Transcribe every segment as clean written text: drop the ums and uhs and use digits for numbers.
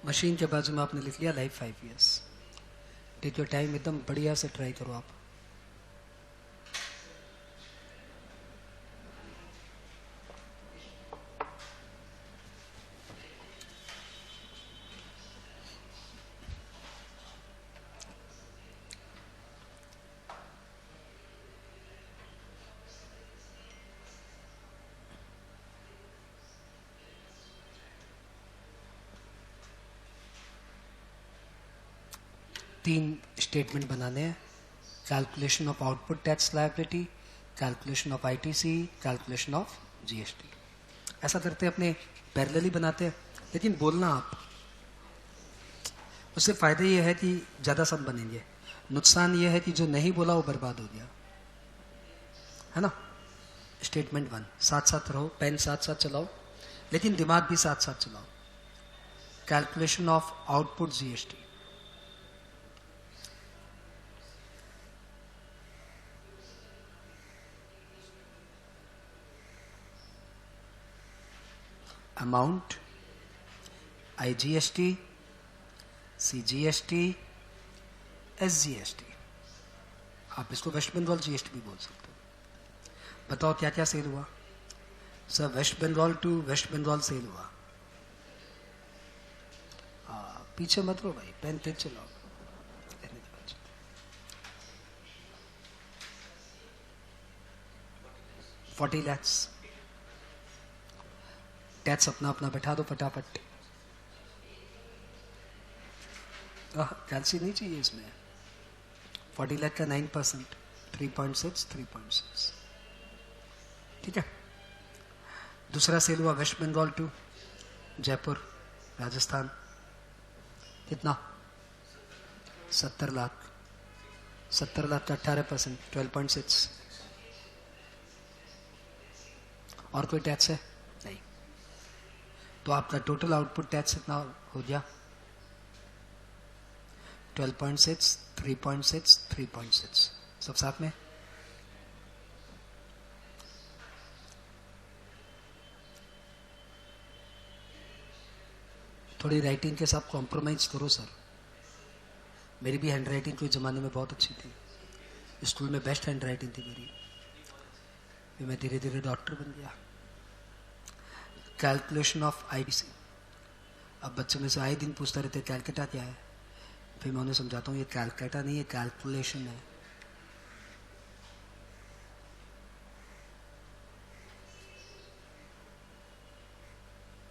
Machine के बाजू में आपने लिख लिया life 5 years। Take your time, एकदम बढ़िया से ट्राई करो आप। तीन स्टेटमेंट बनाने हैं, calculation of output tax liability, calculation of ITC, calculation of GST. ऐसा करते अपने पैरेलली बनाते हैं, लेकिन बोलना आप। उससे फायदा ये है कि ज़्यादा सब बनेंगे, नुकसान ये है कि जो नहीं बोला वो बर्बाद हो गया, है ना। स्टेटमेंट 1 साथ साथ रहो, पेन साथ साथ चलाओ, लेकिन दिमाग भी साथ साथ चलाओ। Calculation of output GST, amount, IGST, CGST, SGST. आप इसको वेस्ट बंगाल जीएसटी भी बोल सकते हो। बताओ क्या क्या सेल हुआ। Sir West Bengal to West Bengal sale हुआ। पीछे मत रो भाई, पेन तेज चलाओ। 40 lakhs। टैक्स अपना अपना बैठा दो फटाफट। कैलसी नहीं चाहिए इसमें। 40 लाख का 9%, 3.6, 3.6। ठीक है। दूसरा सेल हुआ waste Bengal to Jaipur Rajasthan. कितना? 70 लाख। 70 लाख का 18%, 12.6। और कोई टैक्स है? नहीं। तो आपका टोटल आउटपुट टैक्स कितना हो गया? 12.6, 3.6, 3.6, सब साथ में। थोड़ी राइटिंग के साथ कॉम्प्रोमाइज करो सर। मेरी भी हैंड राइटिंग कोई ज़माने में बहुत अच्छी थी, स्कूल में बेस्ट हैंड राइटिंग थी मेरी। फिर मैं धीरे धीरे डॉक्टर बन गया। Calculation of ITC. अब बच्चों में से आए दिन पूछते रहते कैलकाटा क्या है, फिर मैं उन्हें समझाता हूँ ये कैलकाटा नहीं है, कैलकुलेशन है।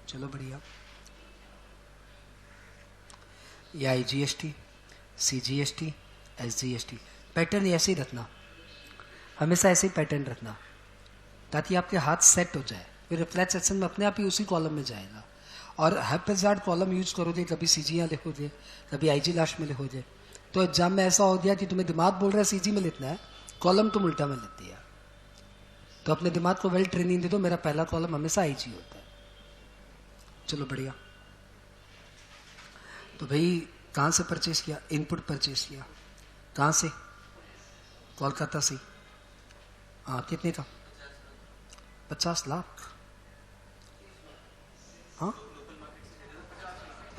चलो बढ़िया। ये आईजीएसटी, सीजीएसटी, एसजीएसटी। पैटर्न ऐसे ही रखना, हमेशा ऐसे ही पैटर्न रखना, ताकि आपके हाथ सेट हो जाए। फिर रिफ्लेक्स एक्शन में अपने आप ही उसी कॉलम में जाएगा। और हैप्पीजार्ड कॉलम यूज करोगे, कभी सीजीयाँ लिखोगे, कभी आईजी लास्ट में लिखोगे, तो एग्जाम में ऐसा हो गया कि तुम्हें दिमाग बोल रहा है सीजी में लिखना है, कॉलम तुम उल्टा में लिख दिया। तो अपने दिमाग को वेल ट्रेनिंग दे दो, मेरा पहला कॉलम हमेशा आईजी होता है। चलो बढ़िया। तो भाई कहाँ से परचेज किया? इनपुट परचेज किया। कहाँ से? कोलकाता से। हाँ, कितने का? 50 लाख। हाँ,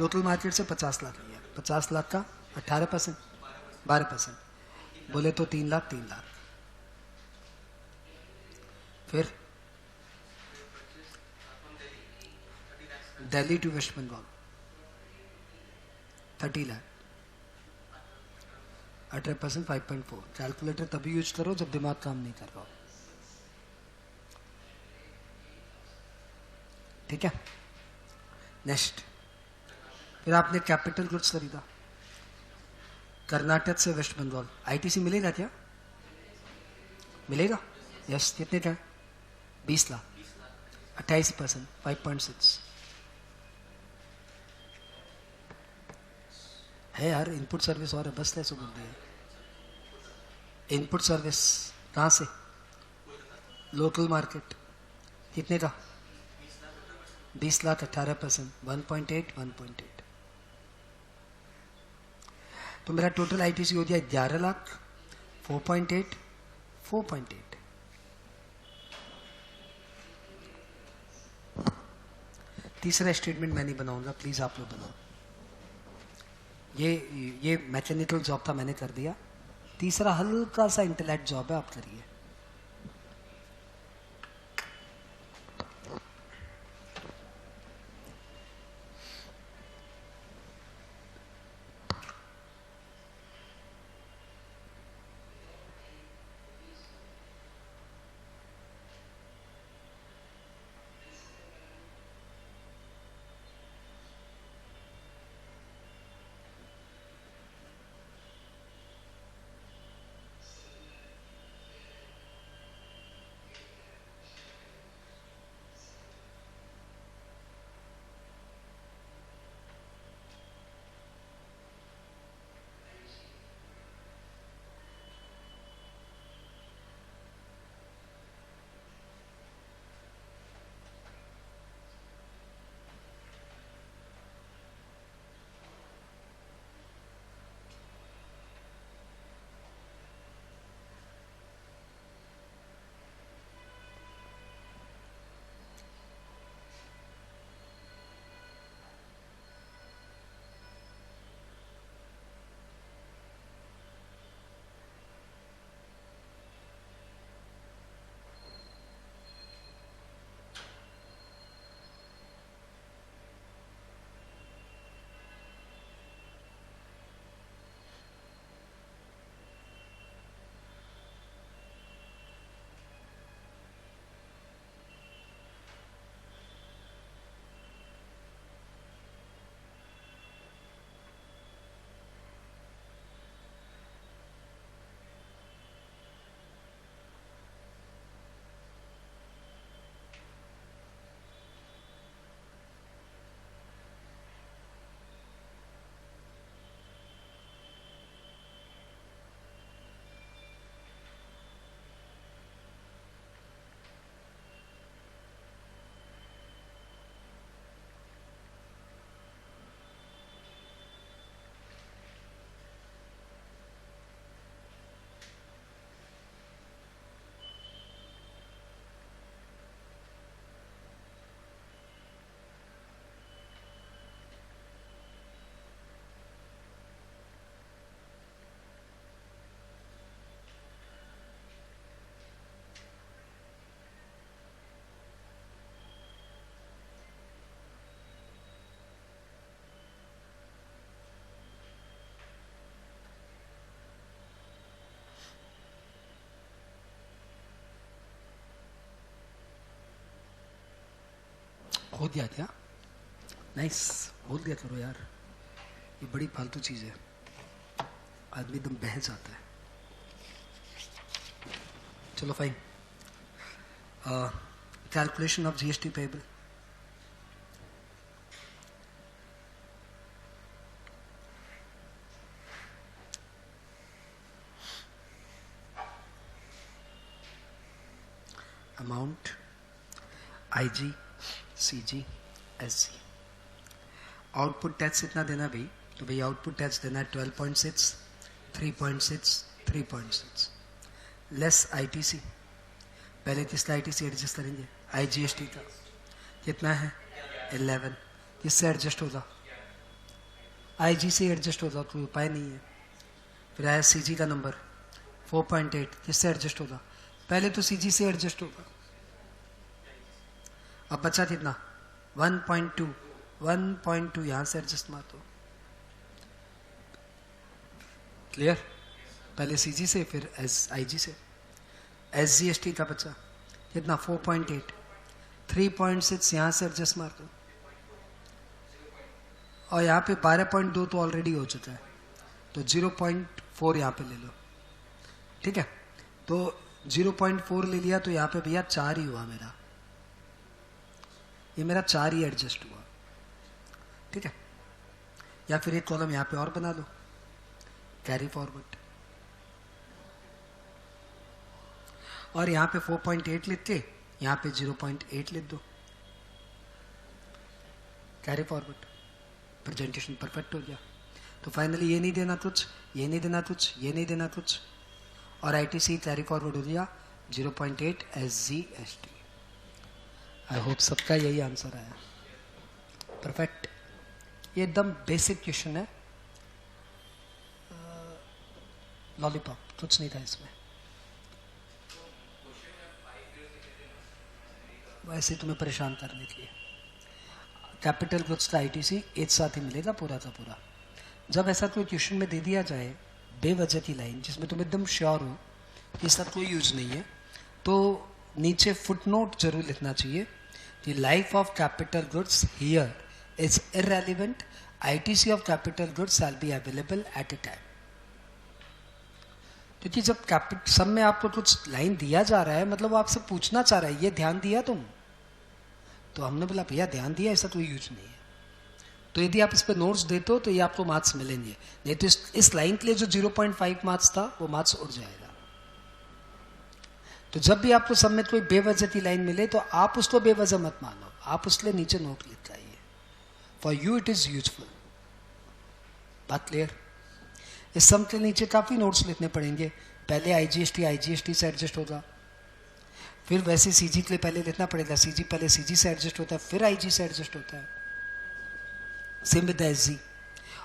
लोकल मार्केट से 50 लाख लिया। 50 लाख का 18%, 12%, बोले तो 3 लाख। 3 लाख। फिर Delhi to West Bengal 30 lakh, 18%, 5.4। Calculator तभी यूज करो जब दिमाग काम नहीं कर रहा हो। ठीक है। नेक्स्ट, फिर आपने कैपिटल गुड्स खरीदा कर्नाटक से वेस्ट बंगाल। आईटीसी मिलेगा क्या? मिलेगा। यस। कितने का? 20 लाख, 28%, 5.6 है यार। इनपुट सर्विस और है, बस ऐसे बोल दिया। इनपुट सर्विस कहाँ से? Local market. कितने का? 20 लाख, 18%, 1.8, 1.8। तो मेरा टोटल आईटीसी हो गया 11 लाख, 4.8, 4.8। तीसरा स्टेटमेंट मैं नहीं बनाऊंगा, प्लीज आप लोग बनाओ। ये मैकेनिकल जॉब था, मैंने कर दिया। तीसरा हल्का सा इंटेलेक्ट जॉब है, आप करिए। हो दिया क्या? नाइस, बोल दिया करो यार, ये बड़ी फालतू चीज है, आदमी एकदम बह जाता है। चलो fine. Calculation of GST payable. Amount IG, CG, SC. Output tax कितना देना भाई? तो भाई आउटपुट टैक्स देना है 12.6, 3.6, 3.6 लेस आईटीसी। पहले किसका आईटीसी एडजस्ट करेंगे? आईजीएसटी का कितना है? 11। किससे एडजस्ट होगा? आईजी से एडजस्ट होगा, कोई उपाय नहीं है। फिर आया सीजी का नंबर 4.8, किससे एडजस्ट होगा? पहले तो सीजी से एडजस्ट होगा। अब बचा कितना? 1.2, 1.2 यहां से एडजस्ट मार दो। क्लियर? पहले सीजी से, फिर आईजी से। एसजीएसटी का बचा कितना? 4.8, 3.6 यहां से एडजस्ट मार दो। और यहाँ पे 12.2 तो ऑलरेडी हो चुका है, तो 0.4 यहाँ पे ले लो। ठीक है, तो 0.4 ले लिया, तो यहाँ पे भैया 4 ही हुआ मेरा, ये मेरा 4 ही एडजस्ट हुआ। ठीक है, या फिर एक कॉलम यहाँ पे और बना लो, कैरी फॉरवर्ड, और यहाँ पे 4.8 लिख के यहाँ पे 0.8 लिख दो, कैरी फॉरवर्ड, प्रेजेंटेशन परफेक्ट हो गया। तो फाइनली ये नहीं देना कुछ, ये नहीं देना कुछ, ये नहीं देना कुछ, और आईटीसी कैरी फॉरवर्ड हो गया 0.8 एसजीएसटी। आई होप सबका यही आंसर आया। परफेक्ट, ये एकदम बेसिक क्वेश्चन है, लॉलीपॉप, कुछ नहीं था इसमें। वैसे तुम्हें परेशान करने के लिए। कैपिटल गुड्स का आईटीसी एक साथ ही मिलेगा पूरा का पूरा। जब ऐसा कोई क्वेश्चन में दे दिया जाए बेवजह की लाइन जिसमें तुम एकदम श्योर हो कि इसका कोई यूज नहीं है, तो नीचे फुटनोट जरूर लिखना चाहिए कि life of capital goods here is irrelevant, ITC of capital goods shall be available at A time. क्योंकि जब सब में आपको कुछ लाइन दिया जा रहा है, मतलब वो आपसे पूछना चाह रहा है ये ध्यान दिया तुम, तो हमने बोला भैया ध्यान दिया, ऐसा कोई यूज नहीं है। तो यदि आप इस पर नोट्स देते हो तो ये आपको मार्क्स मिलेंगे, नहीं तो इस लाइन के लिए जो 0.5 मार्क्स था वो मार्क्स उड़ जाएगा। तो जब भी आपको सब में कोई बेवजह की लाइन मिले तो आप उसको बेवजह मत मानो, आप उसके लिए नीचे नोट लिख आइए। For you it is useful. बात क्लियर? इस सम के नीचे काफी नोट्स लिखने पड़ेंगे। पहले आईजीएसटी से एडजस्ट होगा, फिर वैसे सीजी के लिए पहले लिखना पड़ेगा, सीजी पहले सीजी से एडजस्ट होता है, फिर आईजी से एडजस्ट होता है। Same with SG.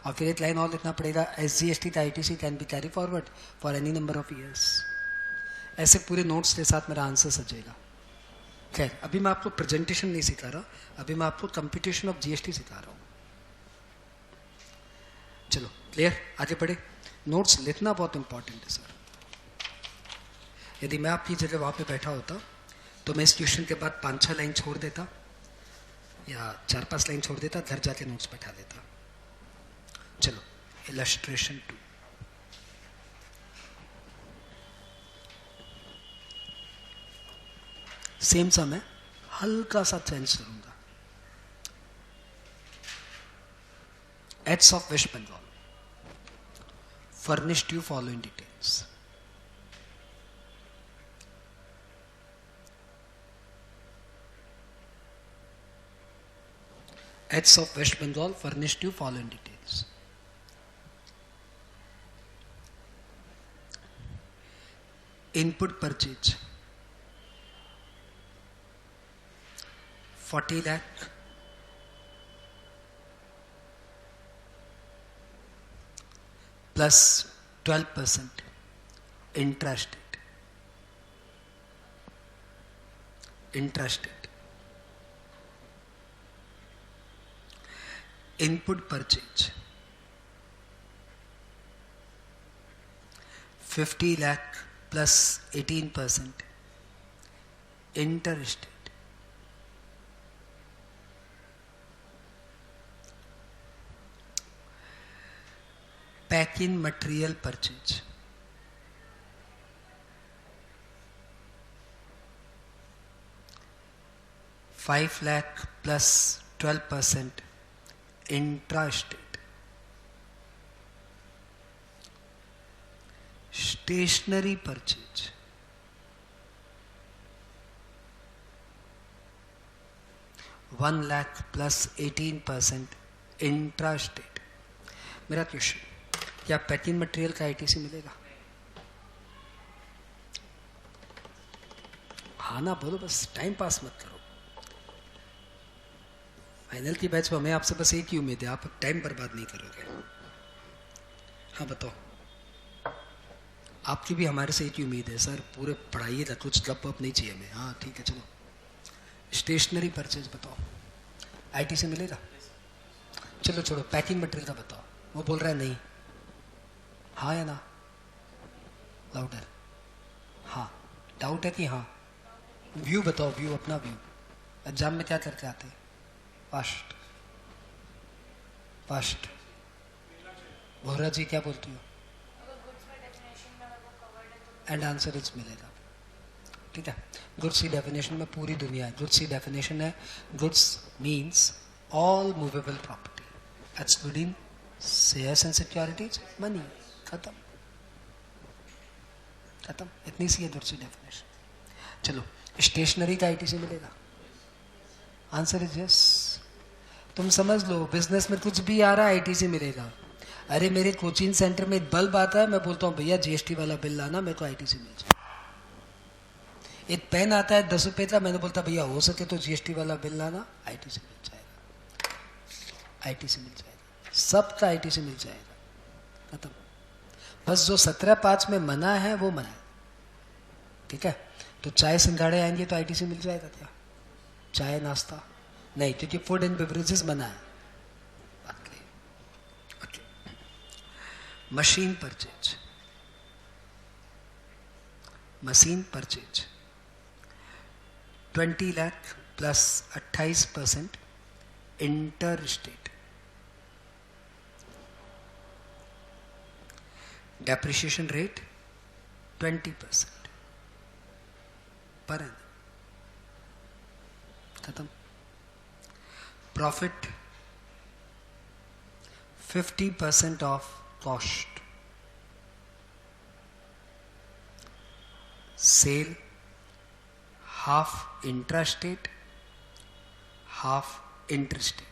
और फिर एक लाइन और लिखना पड़ेगा, एसजीएसटी का ITC can be carry forward for any number of years. ऐसे पूरे नोट्स के साथ मेरा आंसर सजेगा। खैर, अभी मैं आपको प्रेजेंटेशन नहीं सिखा रहा, अभी मैं आपको कंप्यूटेशन ऑफ जीएसटी सिखा रहा हूँ। चलो क्लियर, आगे बढ़े। नोट्स लिखना बहुत इंपॉर्टेंट है सर। यदि मैं आपकी जगह वहाँ पे बैठा होता तो मैं इस ट्यूशन के बाद 5-6 लाइन छोड़ देता या 4-5 लाइन छोड़ देता, घर जाके नोट्स बैठा देता। चलो इलस्ट्रेशन 2। सेम समय हल्का सा चेंज करूंगा। Ads of West Bengal furnished you following details. Ads of West Bengal furnished you following details. Input purchase 40 lakh plus 12% interest rate. Input purchase 50 lakh plus 18% interest rate. Packing material purchase 5 lakh plus 12% interest rate. Stationery purchase 1 lakh plus 18% interest rate. मेरा question, क्या packing material का ITC मिलेगा? हाँ ना बोलो, बस time pass मत करो। फाइनल की बैच में हमें आपसे बस एक ही उम्मीद है, आप टाइम बर्बाद नहीं करोगे। हाँ बताओ। आपकी भी हमारे से एक ही उम्मीद है सर, पूरे पढ़ाइए था, कुछ गप वप नहीं चाहिए हमें। हाँ ठीक है चलो। स्टेशनरी परचेज बताओ, आईटीसी मिलेगा? चलो छोड़ो, पैकिंग मटेरियल का बताओ। वो बोल रहा है नहीं। हाँ या ना? लाउडर। हाँ, डाउट है कि हाँ? व्यू बताओ, व्यू, अपना व्यू। एग्जाम में क्या करके आते हैं? फास्ट। भोरा जी क्या बोलती हो? एंड आंसर इज मिलेगा। ठीक है, गुड्स की डेफिनेशन में पूरी दुनिया है। गुड्स की डेफिनेशन है, goods means all movable property excluding shares and securities, money. खत्म, इतनी सी है गुड्स की डेफिनेशन। चलो, स्टेशनरी का आईटीसी मिलेगा? Answer is yes. तुम समझ लो, बिजनेस में कुछ भी आ रहा है आईटीसी मिलेगा। अरे मेरे कोचिंग सेंटर में एक बल्ब आता है, मैं बोलता हूँ भैया जीएसटी वाला बिल लाना, मेरे को आईटीसी मिल जाए। एक पेन आता है 10 रुपए का, मैंने बोलता भैया हो सके तो जीएसटी वाला बिल लाना, आईटीसी मिल जाएगा। आईटीसी मिल जाएगा, सबका आईटीसी मिल जाएगा। खत्म। बस जो 17.5 में मना है वो मना है, ठीक है। तो चाय सिंघाड़े आएंगे तो आईटीसी मिल जाएगा क्या? चाय नाश्ता नहीं, क्योंकि फूड एंड बेवरेजेस मना है। बात clear? Okay. Machine purchase, machine purchase 20 lakh plus 28% inter state. Depreciation rate 20% per annum, खत्म। Profit 50% of cost. Sale half intra state, half inter state.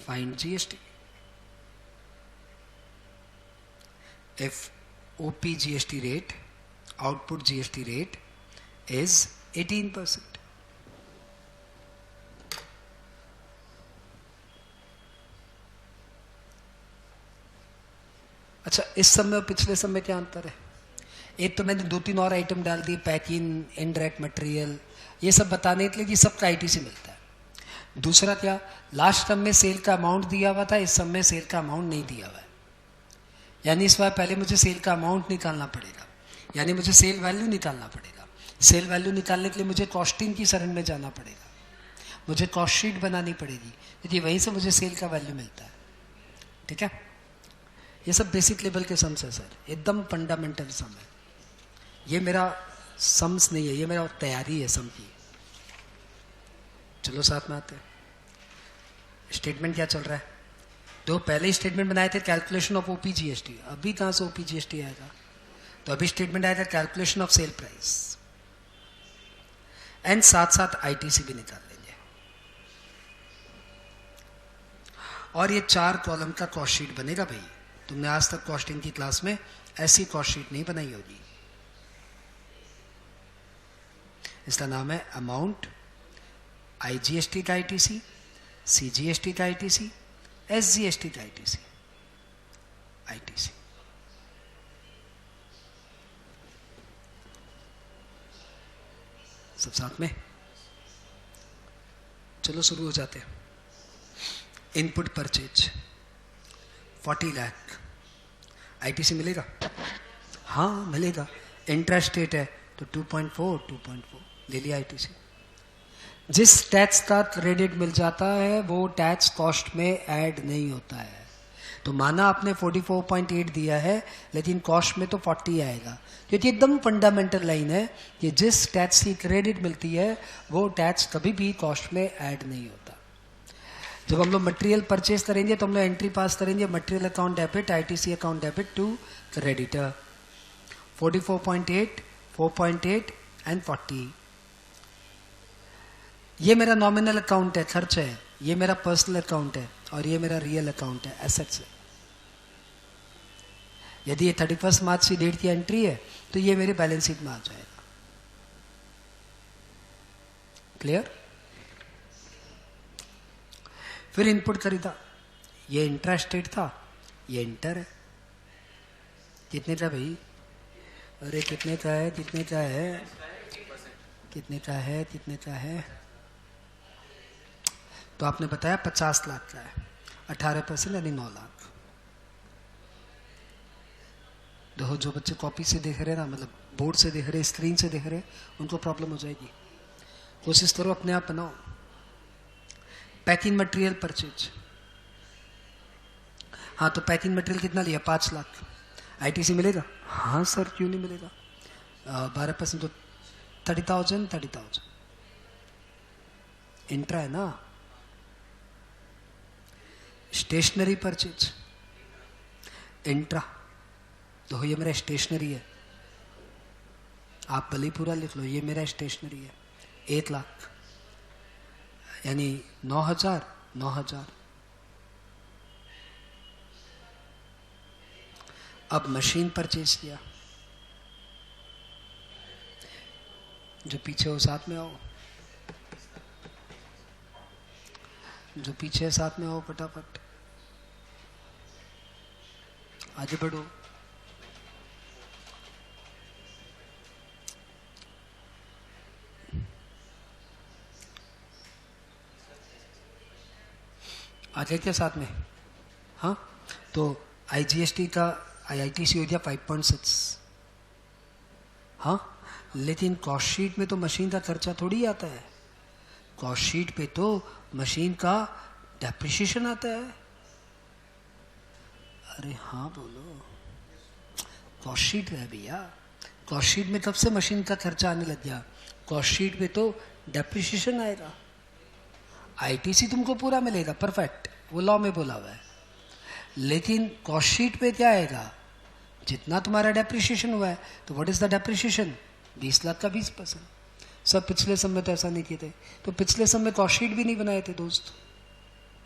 Find GST. if OP GST rate, output GST rate is 18%. अच्छा, इस समय और पिछले समय क्या अंतर है? एक तो मैंने 2-3 और आइटम डाल दिए, पैकिंग, इनडायरेक्ट मटेरियल, ये सब बताने के लिए कि सबका आईटीसी मिलता है। दूसरा क्या, लास्ट टर्म में सेल का अमाउंट दिया हुआ था, इस समय सेल का अमाउंट नहीं दिया हुआ है, यानी इस बार पहले मुझे सेल का अमाउंट निकालना पड़ेगा, यानी मुझे सेल वैल्यू निकालना पड़ेगा। सेल वैल्यू निकालने के लिए मुझे कॉस्टिंग की शरण में जाना पड़ेगा, मुझे कॉस्ट शीट बनानी पड़ेगी, क्योंकि वहीं से मुझे सेल का वैल्यू मिलता है, ठीक है। ये सब बेसिक लेवल के सम्स है सर, एकदम फंडामेंटल सम है। ये मेरा सम्स नहीं है, ये मेरा तैयारी है सम की। चलो साथ में आते हैं। स्टेटमेंट क्या चल रहा है? तो पहले स्टेटमेंट बनाए थे कैलकुलेशन ऑफ ओपी जीएसटी, अभी कहाँ से ओपी जीएसटी आएगा? तो अभी स्टेटमेंट आया था calculation of sale price, and साथ साथ आईटीसी भी निकाल लेंगे। और ये 4 कॉलम का कॉस्ट शीट बनेगा भाई। तुमने आज तक कॉस्टिंग की क्लास में ऐसी कॉस्ट शीट नहीं बनाई होगी। इसका नाम है अमाउंट, आईजीएसटी का आईटीसी, सीजीएसटी का आईटीसी, एसजीएसटी का आईटीसी, आईटीसी। सब साथ में, चलो शुरू हो जाते हैं। इनपुट परचेज 40 लाख, आईटीसी मिलेगा? हाँ मिलेगा। इंटरेस्ट रेट है तो 2.4 ले लिया आईटीसी। जिस टैक्स का क्रेडिट मिल जाता है वो टैक्स कॉस्ट में ऐड नहीं होता है। तो माना आपने 44.8 दिया है, लेकिन कॉस्ट में तो 40 आएगा, क्योंकि एकदम फंडामेंटल लाइन है कि जिस टैक्स की क्रेडिट मिलती है वो टैक्स कभी भी कॉस्ट में ऐड नहीं होता। जब हम लोग मटेरियल परचेज करेंगे तो हम लोग एंट्री पास करेंगे, material account debit, ITC account debit to creditor. 44.8, 4.8 and 40। ये मेरा नॉमिनल अकाउंट है, खर्च है, ये मेरा पर्सनल अकाउंट है, और ये मेरा रियल अकाउंट है, एसेट्स है। यदि ये 31 मार्च की डेट की एंट्री है तो ये मेरे बैलेंस शीट में आ जाएगा। क्लियर? फिर इनपुट खरीदा, ये इंटरेस्ट रेट था, ये इंटर है। कितने का भाई? अरे कितने का है, कितने का है, कितने का है, कितने का है? तो आपने बताया 50 लाख का है, 18% यानी 9 लाख। देखो जो बच्चे कॉपी से देख रहे हैं ना, मतलब बोर्ड से देख रहे, स्क्रीन से देख रहे, उनको प्रॉब्लम हो जाएगी। कोशिश करो अपने आप बनाओ। पैकिंग मटेरियल परचेज, हाँ तो पैकिंग मटेरियल कितना लिया? 5 लाख। आईटीसी मिलेगा? हाँ सर क्यों नहीं मिलेगा। 12% तो 30,000। इंट्रा है ना। स्टेशनरी परचेज, इंट्रा, तो ये मेरा स्टेशनरी है, आप भले पूरा लिख लो, ये मेरा स्टेशनरी है। 1 लाख यानी 9,000। अब मशीन परचेज किया, जो पीछे हो साथ में आओ। जो पीछे साथ में हो फटाफट आगे बढ़ो। आगे क्या साथ में? हाँ, तो IGST का IITC हो गया 5.6। हाँ, लेकिन कॉस्ट शीट में तो मशीन का खर्चा थोड़ी आता है। कॉस्ट शीट पे तो मशीन का डेप्रिसिएशन आता है। अरे हाँ बोलो, कॉस्ट शीट है भैया। कॉस्ट शीट में कब से मशीन का खर्चा आने लग गया? कॉस्ट शीट पे तो डेप्रिसिएशन आएगा। ITC तुमको पूरा मिलेगा, परफेक्ट, वो लॉ में बोला हुआ है। लेकिन कॉस्ट शीट पे क्या आएगा? जितना तुम्हारा डेप्रिसिएशन हुआ है। तो what is the depreciation? 20 lakh का 20%। सब पिछले समय तो ऐसा नहीं किए थे। तो पिछले समय कॉस्ट शीट भी नहीं बनाए थे दोस्त।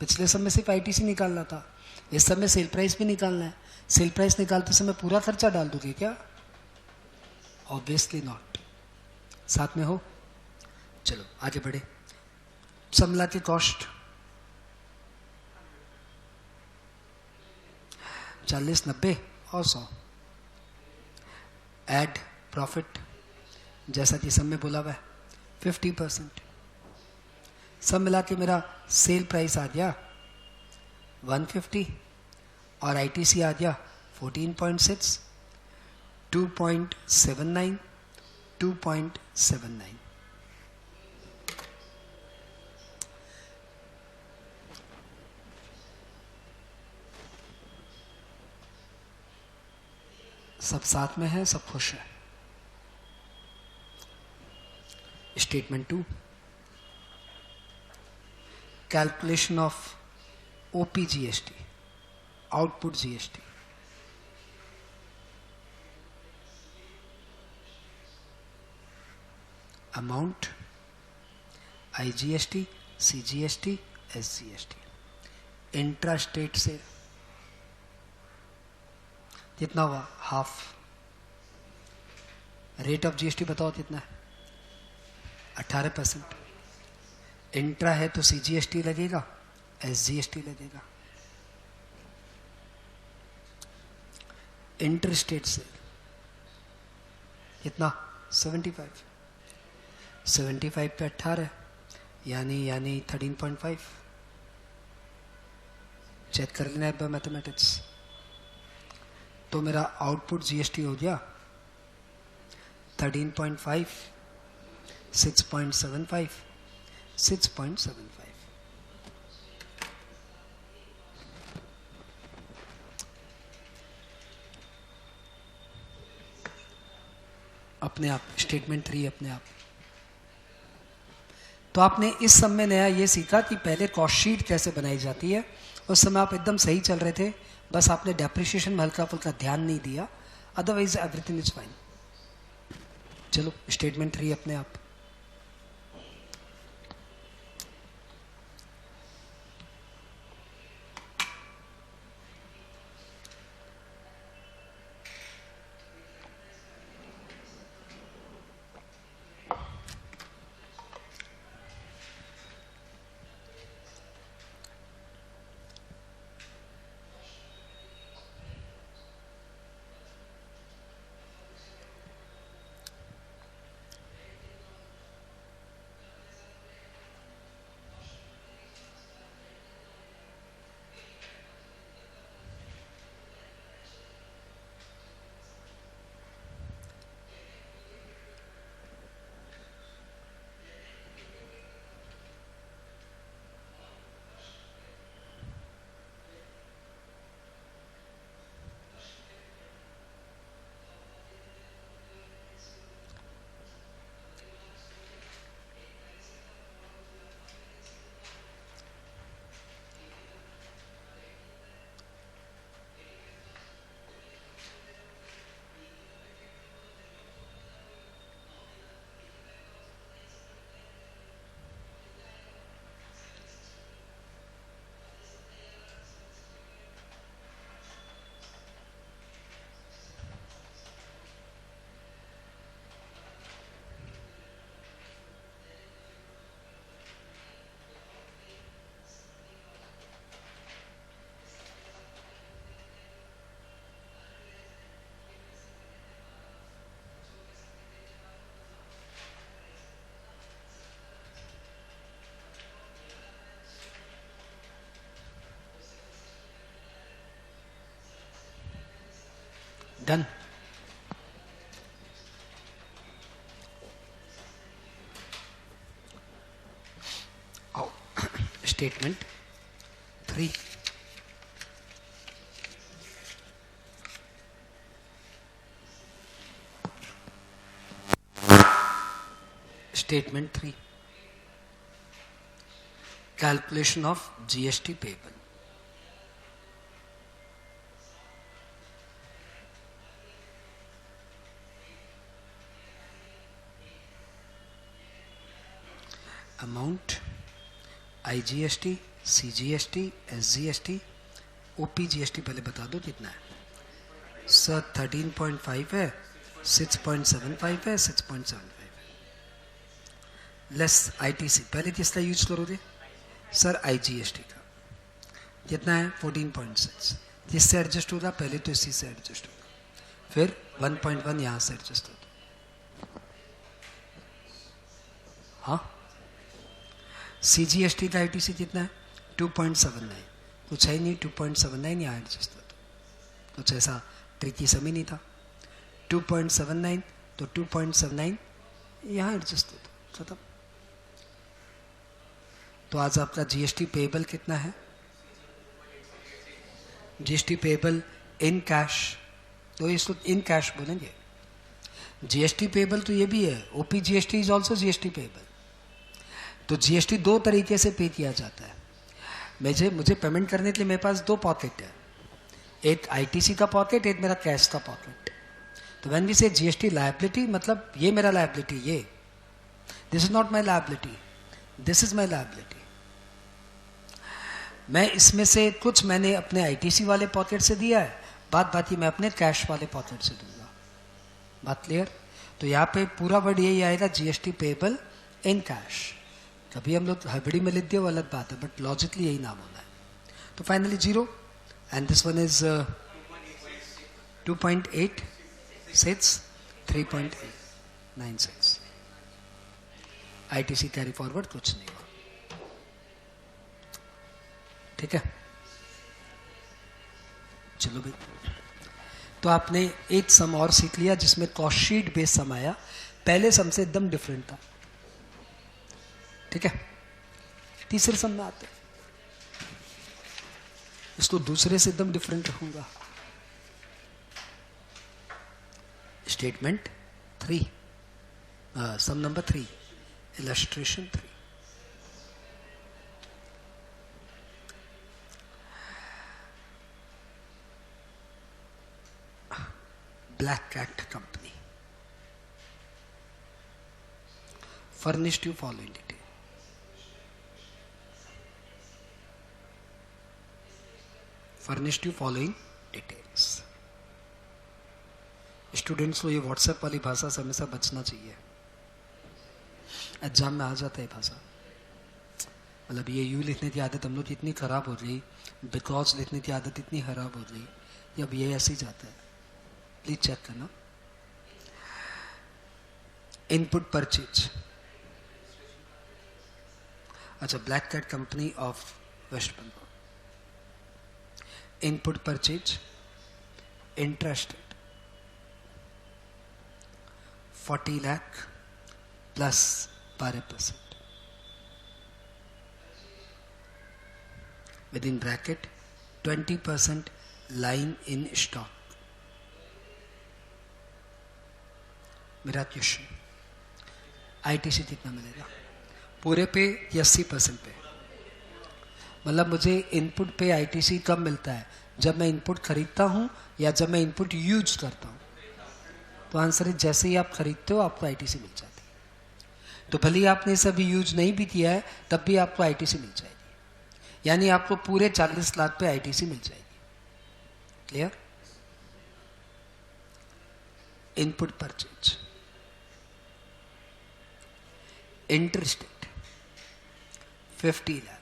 पिछले समय सिर्फ ITC निकालना था। इस समय सेल प्राइस भी निकालना है। सेल प्राइस निकालते समय पूरा खर्चा डाल दोगे क्या? Obviously not. साथ में हो? चलो आगे बढ़े। समला की कॉस्ट 40, 90 और 100। एड प्रॉफिट जैसा कि सब में बोला हुआ है 50%। सब मिला के मेरा सेल प्राइस आ गया 150 और ITC आ गया 14.6, 2.79, 2.79। सब साथ में है, सब खुश है। Statement 2, calculation of OPGST, output GST। Amount IGST, CGST, SGST। Intra state से कितना हुआ? हाफ। रेट ऑफ GST बताओ कितना है? 18%। इंट्रा है तो CGST लगेगा, SGST लगेगा। इंटर स्टेट से कितना? 75। 75 पे 18 यानी 13.5। चेक कर लेना है मैथमेटिक्स। तो मेरा आउटपुट GST हो गया 13.5, 6.75, 6.75। अपने आप स्टेटमेंट 3 अपने आप। तो आपने इस समय नया ये सीखा कि पहले कॉस्ट शीट कैसे बनाई जाती है। उस समय आप एकदम सही चल रहे थे, बस आपने डेप्रिसिएशन में हल्का फुल्का ध्यान नहीं दिया, अदरवाइज एवरीथिंग इज फाइन। चलो स्टेटमेंट 3 अपने आप। Done. Statement 3. Statement 3. Calculation of GST payable. Amount IGST, CGST, SGST, OPGST पहले बता दो कितना है सर. 13.5 है, 6.75 है, 6.75 है. लेस ITC पहले किसका यूज करोगे सर? IGST का. कितना है? 14.6. जिससे एडजस्ट होगा पहले तो इसी से एडजस्ट होगा, फिर 1.1 यहाँ से एडजस्ट होगा. हाँ. CGST का ITC कितना है? 2.79. कुछ है नहीं, 2.79 यहाँ एडजस्ट होता. कुछ ऐसा ट्रिकी समय नहीं था. 2.79 तो 2.79 यहाँ एडजस्ट होता. खत्म. तो आज आपका GST पेबल कितना है? GST पेबल इन कैश, तो इसको इन कैश बोलेंगे. GST पेबल तो ये भी है, OPGST is also GST payable. तो GST दो तरीके से पे किया जाता है. मुझे पेमेंट करने के लिए मेरे पास दो पॉकेट है, एक ITC का पॉकेट, एक मेरा कैश का पॉकेट. तो व्हेन वी से GST लायबिलिटी, मतलब ये मेरा लायबिलिटी, ये this is not my liability, this is my liability. मैं इसमें से कुछ मैंने अपने ITC वाले पॉकेट से दिया है, बाकी मैं अपने कैश वाले पॉकेट से दूंगा. बात क्लियर? तो यहाँ पे पूरा वर्ड यही आएगा, GST पेबल इन कैश. कभी हम लोग हड़बड़ी में लिख दिए, वो अलग बात है, बट लॉजिकली यही नाम होना है. तो finally 0 and this one is 2.86, 3.96. ITC carry forward कुछ नहीं हुआ. ठीक है, चलो भाई. तो आपने एक सम और सीख लिया जिसमें कॉस्ट शीट बेस्ड सम आया. पहले सम से एकदम डिफरेंट था. ठीक है, तीसरे सम में आते हैं. इसको दूसरे से एकदम डिफरेंट रखूंगा. Statement 3, some number 3, illustration 3. Black Cat Company furnished you following detail. Furnished you following details. Students को ये व्हाट्सएप वाली भाषा से हमेशा बचना चाहिए. एग्जाम में आ जाता है भाषा. मतलब ये यू लिखने की आदत हम लोग की इतनी खराब हो गई, बिकॉज लिखने की आदत इतनी खराब हो गई कि अब ये ऐसे ही जाता है. प्लीज चेक करना. Input purchase. अच्छा, Black Cat company of West Bengal. Input purchase interested 40 lakh plus 12%. With in bracket 20% line in stock. मेरा क्वेश्चन, ITC कितना मिलेगा? पूरे पे या 80% पे? मतलब मुझे इनपुट पे ITC कब मिलता है? जब मैं इनपुट खरीदता हूं या जब मैं इनपुट यूज करता हूं? तो आंसर है जैसे ही आप खरीदते हो आपको ITC मिल जाती है. तो भले ही आपने इसे अभी यूज नहीं भी किया है तब भी आपको ITC मिल जाएगी. यानी आपको पूरे 40 लाख पे ITC मिल जाएगी. Clear? Input purchase interested 50 lakh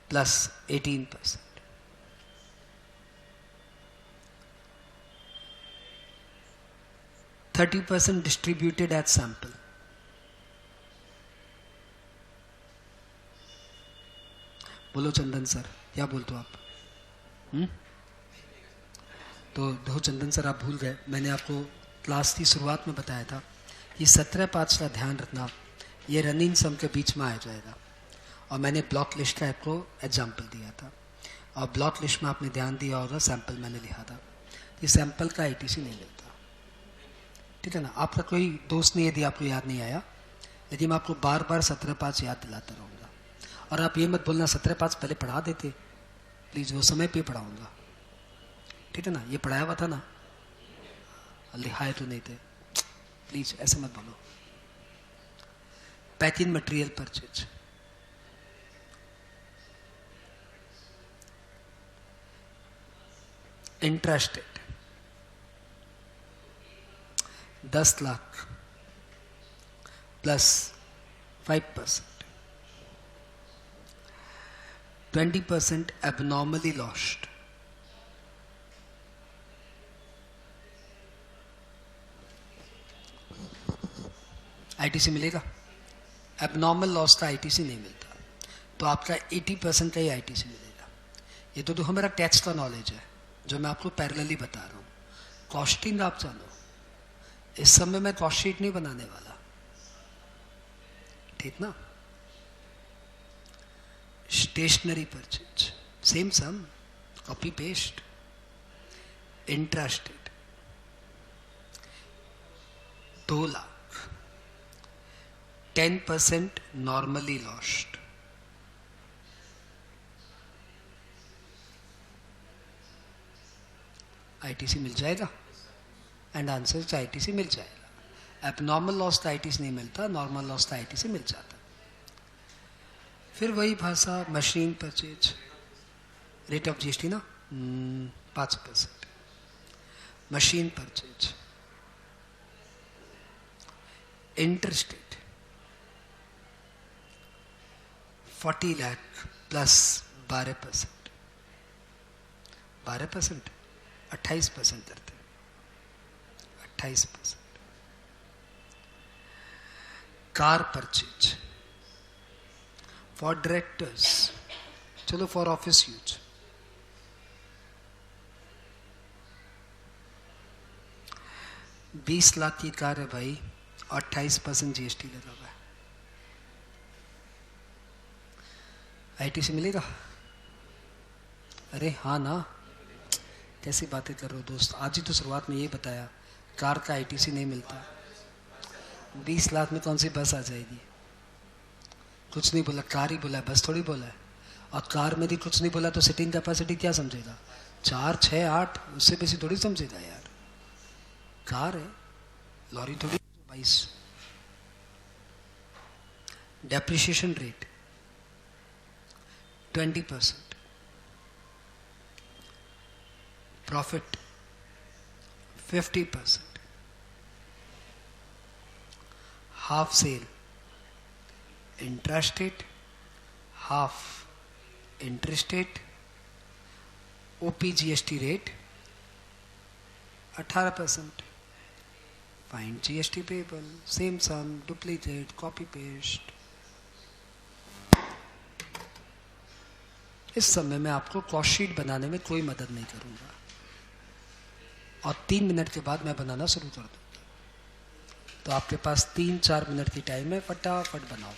plus 18%. %30 distributed as sample. बोलो चंदन सर, क्या बोलते हो आप? तो धो चंदन सर आप भूल गए, मैंने आपको क्लास की शुरुआत में बताया था कि 17-5 का ध्यान रखना, ये रनिंग सम के बीच में आ जाएगा। और मैंने ब्लॉक लिस्ट का आपको एग्जाम्पल दिया था, और ब्लॉक लिस्ट में आपने ध्यान दिया होगा, सैंपल मैंने लिखा था कि सैंपल का आईटीसी नहीं मिलता, ठीक है ना। आपका कोई दोस्त नहीं, यदि आपको याद नहीं आया, यदि मैं आपको बार बार 17-5 याद दिलाता रहूँगा, और आप ये मत बोलना 17-5 पहले पढ़ा देते, प्लीज़ वो समय पे पढ़ाऊँगा, ठीक है ना। ये पढ़ाया हुआ था ना, लिखाए तो नहीं थे, प्लीज़ ऐसे मत बोलो। Packing material purchase, interested 10 lakh plus 5%, 20% abnormally lost, ITC मिलेगा। एबनॉर्मल लॉस का आईटीसी नहीं मिलता, तो आपका 80% का ही आईटीसी मिलेगा। ये तो देखो मेरा टैक्स का नॉलेज है जो मैं आपको पैरेलली बता रहा हूँ। कॉस्टिंग आप जानो, इस समय मैं कॉस्ट शीट नहीं बनाने वाला, ठीक ना। Stationery purchase same sum, copy paste. Interested 2 lakh, 10% normally lost, ITC मिल जाएगा। एंड आंसर आईटीसी मिल जाएगा। एबनॉर्मल लॉस का आईटीसी नहीं मिलता, नॉर्मल लॉस का आईटीसी मिल जाता। फिर वही भाषा, machine purchase, rate of GST ना 5%, machine purchase. Interested 40 lakh plus 12%, 12% 28% करते, 28%। कार परचेज फॉर डायरेक्टर्स, चलो फॉर ऑफिस यूज, $20 लाख की कार है भाई, 28% जीएसटी लगा हुआ है, आईटीसी मिलेगा। अरे हाँ ना, कैसी बातें कर रहे हो दोस्त, आज ही तो शुरुआत में ये बताया कार का आईटीसी नहीं मिलता। 20 लाख में कौन सी बस आ जाएगी, कुछ नहीं बोला, कार ही बोला है, बस थोड़ी बोला है। और कार में भी कुछ नहीं बोला तो सिटिंग कैपेसिटी क्या समझेगा, 4, 6, 8, उससे बेसी थोड़ी समझेगा यार, कार है, लॉरी थोड़ी 22। Depreciation rate 20%, profit 50%, half sale, intrastate, half interstate, OP GST rate 18%, find GST payable, same sum, duplicate, copy paste. इस समय मैं आपको कॉस्ट शीट बनाने में कोई मदद नहीं करूंगा, और 3 मिनट के बाद मैं बनाना शुरू कर दूंगा। तो आपके पास 3-4 मिनट की टाइम है, फटाफट बनाओ।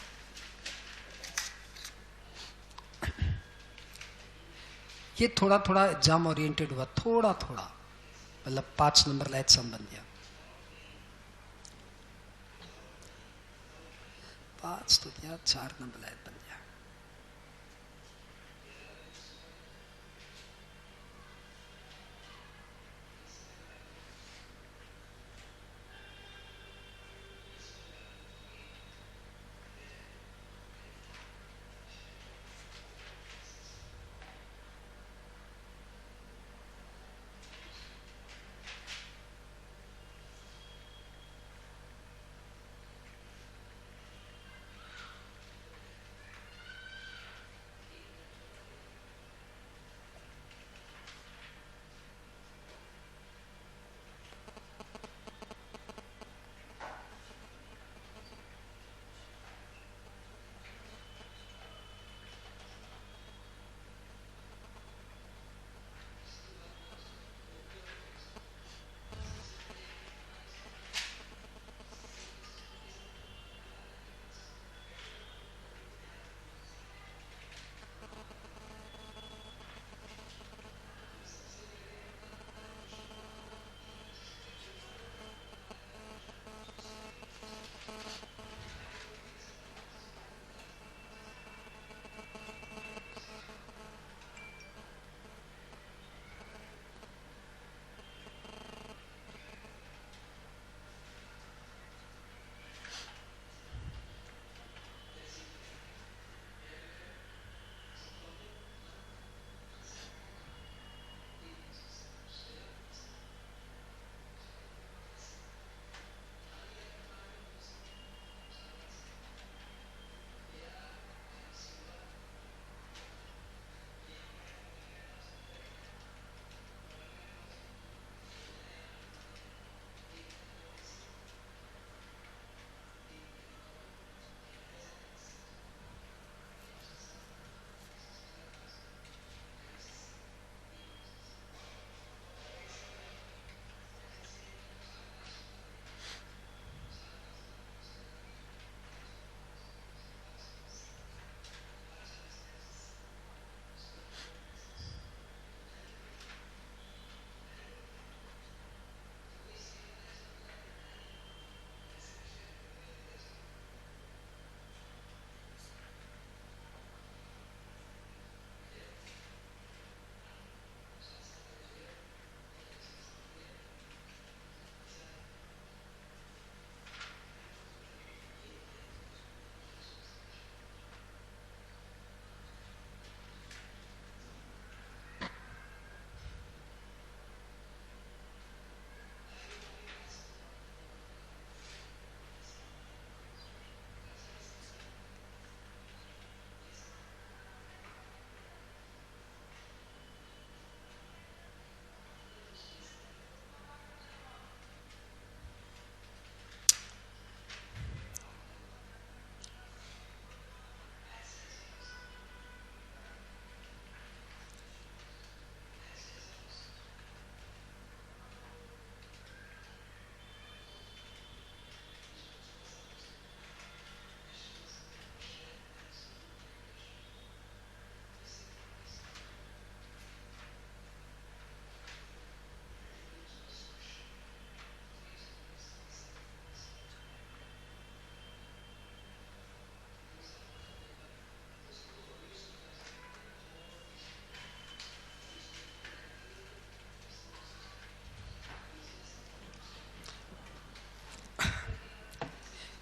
ये थोड़ा थोड़ा एग्जाम ओरिएंटेड हुआ, थोड़ा थोड़ा, मतलब 5 नंबर लायक सम बन गया, 5 तो क्या 4 नंबर लायक बन गया।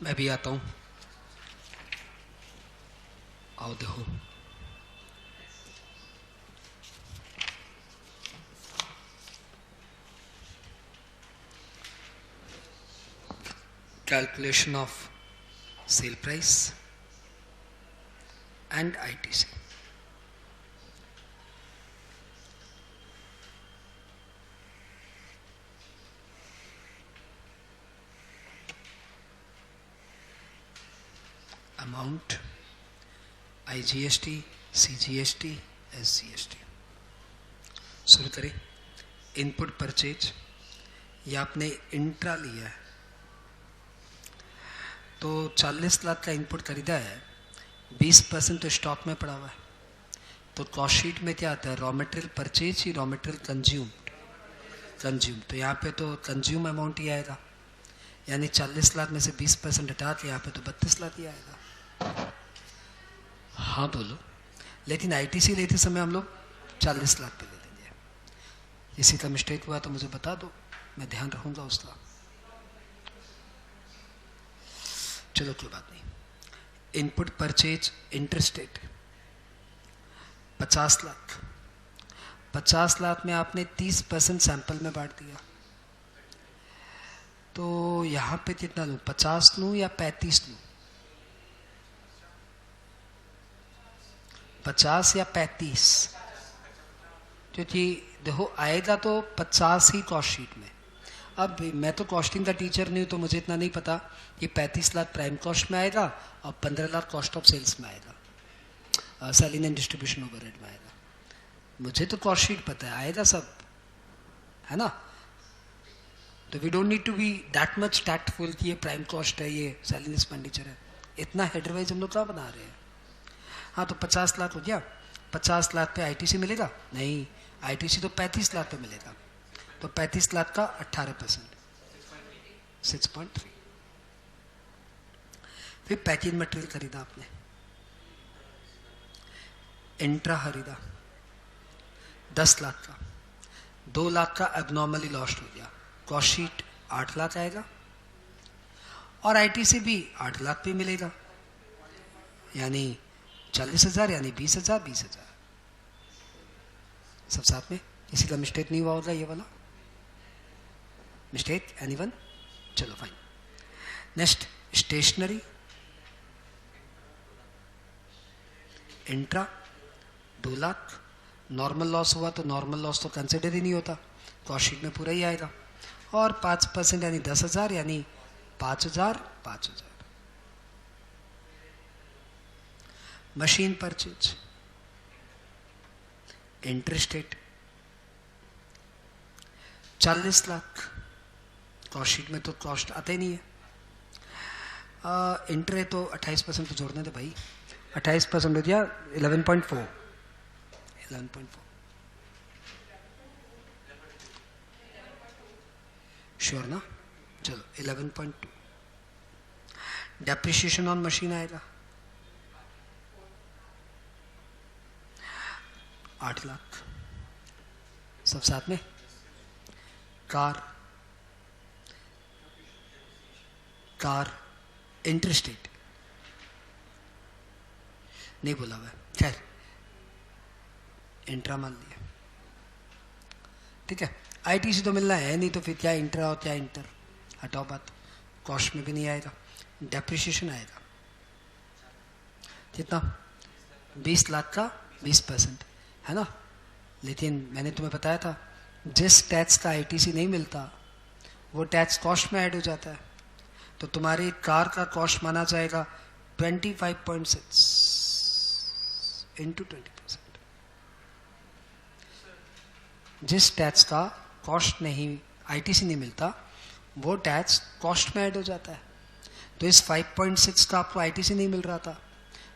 मैं भी आता हूँ, आओ देखो। Calculation of sale price and ITC. Amount, IGST, CGST, SGST. शुरू करें। इनपुट परचेज, ये आपने इंट्रा लिया है, तो 40 लाख का इनपुट खरीदा है, 20% तो स्टॉक में पड़ा हुआ है, तो कॉस्ट शीट में क्या आता है, रॉ मटेरियल परचेज ही रॉ मटेरियल कंज्यूम, तो यहाँ पे तो कंज्यूम अमाउंट ही आएगा, यानी 40 लाख में से 20% हटा के यहाँ पे तो 32 लाख ही आएगा। हाँ बोलो, लेकिन आईटीसी लेते समय हम लोग 40 लाख पे ले लेंगे। किसी का मिस्टेक हुआ तो मुझे बता दो, मैं ध्यान रखूंगा उसका। चलो कोई बात नहीं। Input purchase interstate 50 lakh, 50 lakh में आपने 30% सैंपल में बांट दिया, तो यहाँ पे कितना लूँ, 50 लूँ या 35 लूँ, 50 या 35, क्योंकि देखो आएगा तो 50 ही कॉस्ट शीट में। अब मैं तो कॉस्टिंग का टीचर नहीं हूँ, तो मुझे इतना नहीं पता कि 35 लाख प्राइम कॉस्ट में आएगा और 15 लाख कॉस्ट ऑफ सेल्स में आएगा, सेलिंग एंड डिस्ट्रीब्यूशन ओवरहेड में आएगा। मुझे तो कॉस्ट शीट पता है, आएगा सब, है ना। तो we don't need to be that much tactful कि ये प्राइम कॉस्ट है, ये सेलिंग एक्सपेंडिचर है, इतना हेडरवाइज हम लोग क्या बना रहे हैं। हाँ तो 50 लाख हो गया, 50 लाख पे आईटीसी मिलेगा, नहीं आईटीसी तो 35 लाख पे मिलेगा, तो 35 लाख का 18%, 6.3। फिर पैकेज मटेरियल खरीदा आपने, इंट्रा खरीदा 10 लाख का, 2 लाख का एबनॉर्मली लॉस्ट हो गया, कॉस्ट शीट 8 लाख आएगा और आईटीसी भी 8 लाख पे मिलेगा, यानी 40,000 यानी 20,000 20,000 सब साथ में। किसी का मिस्टेक नहीं हुआ होगा, ये वाला मिस्टेक एनीवन? चलो fine. Next stationery intra 2 lakh, normal loss हुआ तो नॉर्मल लॉस तो कंसिडर ही नहीं होता, कॉस्ट शीट में पूरा ही आएगा, और 5% यानी 10,000 यानी 5,000 5,000। Machine purchase interested 40 lakh, cost sheet में तो कॉस्ट आते ही नहीं है, इंटर है तो 28% तो जोड़ने दे भाई, 28% हो गया 11.4, 11.4 श्योर ना। चलो 11.2। डेप्रिसिएशन ऑन मशीन आएगा 8 लाख, सब साथ में। कार इंटरेस्टेड नहीं बोला हुआ, खैर इंट्रा मान लिया, ठीक है। आईटीसी तो मिलना है नहीं, तो फिर क्या इंट्रा और क्या इंटर, हटाओ बात, कॉस्ट में भी नहीं आएगा। डेप्रिसिएशन आएगा कितना, 20 लाख का 20%, है ना। लेकिन मैंने तुम्हें बताया था जिस टैक्स का आईटीसी नहीं मिलता वो टैक्स कॉस्ट में ऐड हो जाता है, तो तुम्हारी कार का कॉस्ट माना जाएगा 25.6 इंटू 20%। जिस टैक्स का कॉस्ट नहीं, आईटीसी नहीं मिलता, वो टैक्स कॉस्ट में ऐड हो जाता है। तो इस 5.6 का आपको आईटीसी नहीं मिल रहा था,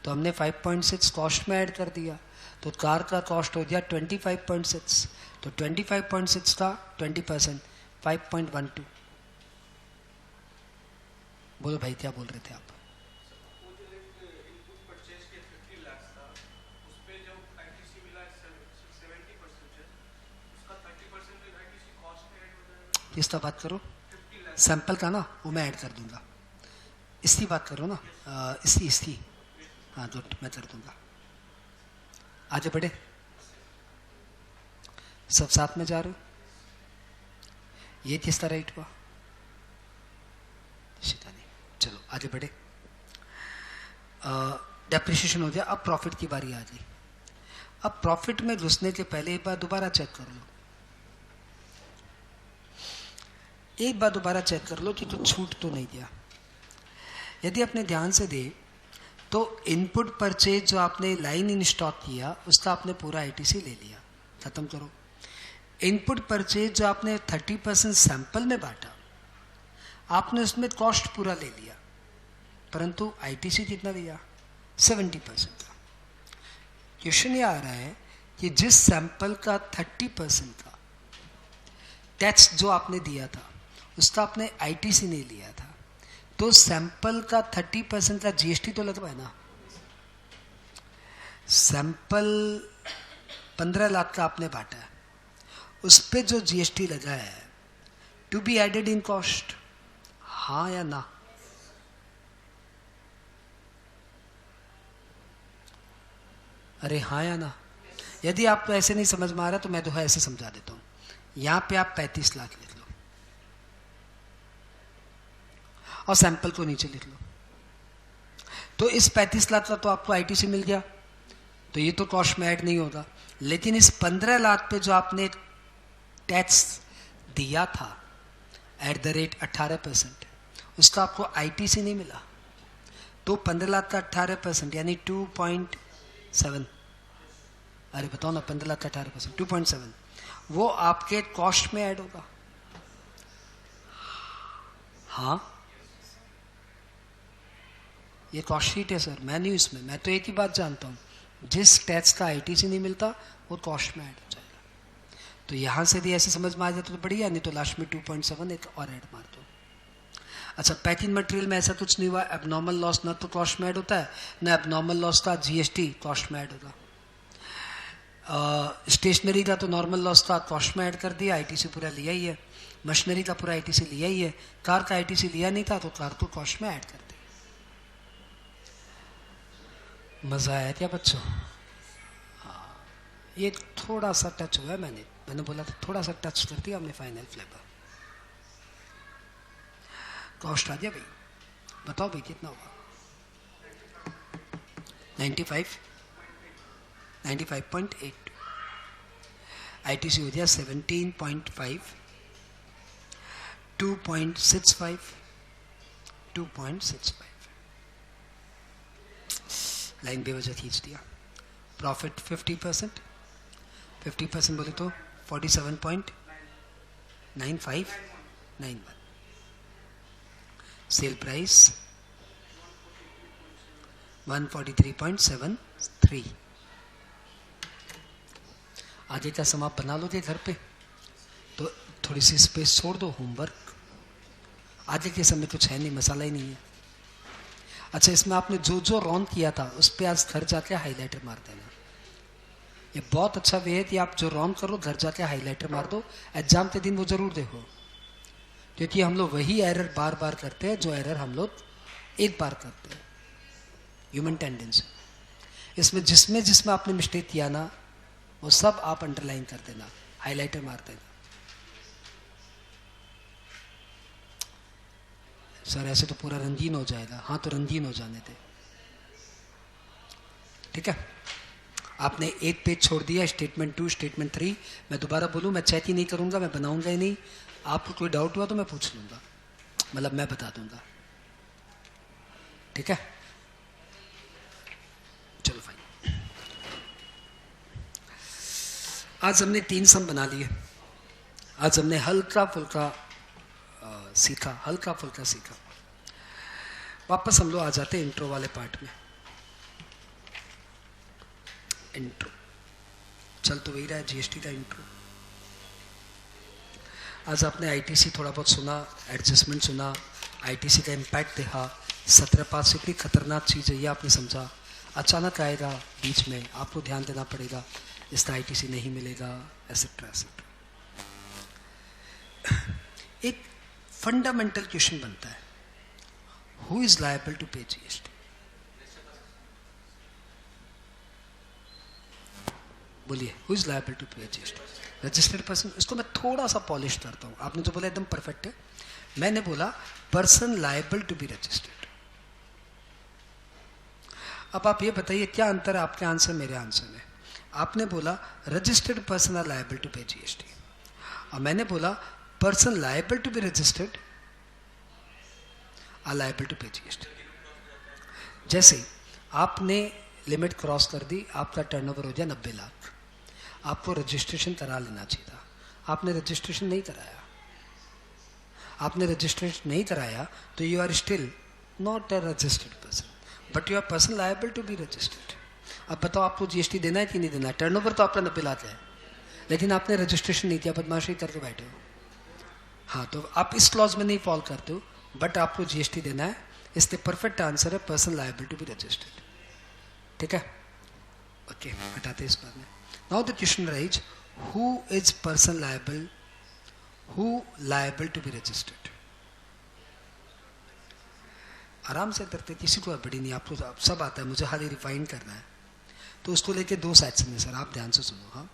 तो हमने 5.6 कॉस्ट में ऐड कर दिया, तो कार का कॉस्ट हो गया 25.6, तो 25.6 का 20% 5.12। बोलो भाई क्या बोल रहे थे आप? किसका बात करो? सैंपल का ना, वो मैं ऐड कर दूंगा, इसकी बात करो ना, इसकी हाँ तो मैं कर दूंगा। आगे बढ़े, सब साथ में जा रहे हो। ये किसका राइट हुआ? सीधा नहीं। चलो आगे बढ़े। डेप्रिसिएशन हो गया, अब प्रॉफिट की बारी आ गई। अब प्रॉफिट में घुसने के पहले एक बार दोबारा चेक कर लो, एक बार दोबारा चेक कर लो कि कुछ छूट तो नहीं दिया। यदि आपने ध्यान से दे तो इनपुट परचेज जो आपने लाइन इन स्टॉक किया उसका आपने पूरा आईटीसी ले लिया, खत्म करो। इनपुट परचेज जो आपने 30% सैंपल में बांटा, आपने उसमें कॉस्ट पूरा ले लिया, परंतु आईटीसी कितना दिया? 70% का। क्वेश्चन ये आ रहा है कि जिस सैंपल का 30% का टैक्स जो आपने दिया था उसका आपने आईटीसी नहीं लिया था, तो सैंपल का 30% का जीएसटी तो लगवा है ना। सैंपल 15 लाख का आपने बांटा है, उस पे जो जीएसटी लगा है to be added in cost, हाँ या ना? अरे हाँ या ना? यदि आपको ऐसे नहीं समझ में आ रहा तो मैं तो ऐसे समझा देता हूं। यहां पे आप 35 लाख लिख लो और सैंपल को नीचे लिख लो, तो इस 35 लाख का तो आपको आईटीसी मिल गया, तो ये तो कॉस्ट में ऐड नहीं होगा। लेकिन इस 15 लाख पे जो आपने टैक्स दिया था एट द रेट 18%, उसका आपको आईटीसी नहीं मिला, तो 15 लाख का 18% यानी 2.7, अरे बताओ ना, 15 लाख का 18% 2.7, वो आपके कॉस्ट में ऐड होगा। हाँ, ये कॉस्ट शीट है सर, मैं नहीं इसमें, मैं तो एक ही बात जानता हूँ, जिस टैक्स का आईटीसी नहीं मिलता वो कॉस्ट में ऐड हो जाएगा। तो यहां से भी ऐसे समझ में आ जाता तो बढ़िया, नहीं तो लास्ट में 2.7 एक और ऐड मार दो। अच्छा, पैकिंग मटेरियल में ऐसा कुछ नहीं हुआ, एबनॉर्मल लॉस ना तो कॉस्ट में ऐड होता है, ना एबनॉर्मल लॉस का जीएसटी कॉस्ट में ऐड होगा। स्टेशनरी का तो नॉर्मल लॉस का कॉस्ट में ऐड कर दिया, आईटीसी पूरा लिया ही है। मशीनरी का पूरा आईटीसी लिया ही है। कार का आईटीसी लिया नहीं था तो कार को कॉस्ट में ऐड कर दिया। मजा आया क्या बच्चों? हाँ, ये थोड़ा सा टच हुआ है, मैंने बोला था थोड़ा सा टच कर दिया हमने फाइनल फ्लेवर। कॉस्ट आ गया भाई, बताओ भाई कितना होगा? 95.8, आईटीसी हो गया 17.5, 2.65, लाइन बेवजह खींच दिया। प्रॉफिट 50% बोले तो 47.9591, सेल प्राइस 143.73। आगे का सम आप बना लोगे घर पे तो थोड़ी सी स्पेस छोड़ दो, होमवर्क। आगे के समय कुछ है नहीं, मसाला ही नहीं है। अच्छा, इसमें आपने जो जो रॉन किया था उस पर आज घर जाके हाईलाइटर मार देना। ये बहुत अच्छा वे है कि आप जो रॉन करो घर जाके हाईलाइटर मार दो, एग्जाम के दिन वो जरूर देखो, क्योंकि हम लोग वही एरर बार बार करते हैं जो एरर हम लोग एक बार करते हैं, ह्यूमन टेंडेंसी। इसमें जिसमें आपने मिस्टेक किया ना वो सब आप अंडरलाइन कर देना, हाईलाइटर मार देना। सर ऐसे तो पूरा रंगीन हो जाएगा, हाँ तो रंगीन हो जाने दे, ठीक है। आपने एक पेज छोड़ दिया, स्टेटमेंट 2, स्टेटमेंट 3। मैं दोबारा बोलूं, मैं चेक ही नहीं करूंगा, मैं बनाऊंगा ही नहीं। आपको कोई डाउट हुआ तो मैं पूछ लूंगा, मतलब मैं बता दूंगा, ठीक है। चलो फाइन, आज हमने 3 सम बना लिए। आज हमने हल्का फुल्का सीखा। वापस हम लोग आ जाते हैं इंट्रो वाले पार्ट में। इंट्रो चल तो वही रहा है, जीएसटी का इंट्रो। आज आपने आईटीसी थोड़ा बहुत सुना, एडजस्टमेंट सुना, आईटीसी का इम्पैक्ट देखा। 17 पास से इतनी खतरनाक चीज़ है ये आपने समझा। अचानक आएगा बीच में, आपको ध्यान देना पड़ेगा, इसका आईटीसी नहीं मिलेगा, एसेट्रा एसेट्रा। एक फंडामेंटल क्वेश्चन बनता है, who is liable to pay GST? बोलिए, who is liable to pay GST? Registered person. इसको मैं थोड़ा सा पॉलिश करता हूं। आपने जो बोला एकदम परफेक्ट है। मैंने बोला person liable to be registered. अब आप ये बताइए क्या अंतर है आपके आंसर मेरे आंसर में? आपने बोला registered person are liable to pay GST, और मैंने बोला person liable to be registered are liable to pay GST. जैसे आपने लिमिट क्रॉस कर दी, आपका टर्नओवर हो गया 90 लाख, आपको रजिस्ट्रेशन करा लेना चाहिए था, आपने रजिस्ट्रेशन नहीं कराया। आपने रजिस्ट्रेशन नहीं कराया तो you are still not a registered person, but you are person liable to be registered. अब बताओ आपको जीएसटी देना है कि नहीं देना? टर्नओवर तो आपका 90 लाख है, लेकिन आपने रजिस्ट्रेशन नहीं किया, बदमाशी करके बैठे हो। हाँ, तो आप इस क्लॉज में नहीं फॉल करते हो, बट आपको जीएसटी देना है, इसलिए परफेक्ट आंसर है person liable to be registered. ठीक है, ओके, हटाते हैं इस बात में। Now the question rise, who is person liable, who liable to be registered? आराम से करते, किसी को बड़ी नहीं, आपको आप सब आता है, मुझे खाली रिफाइन करना है। तो उसको लेके 2 सेक्शन है सर, आप ध्यान से सुनो। हाँ,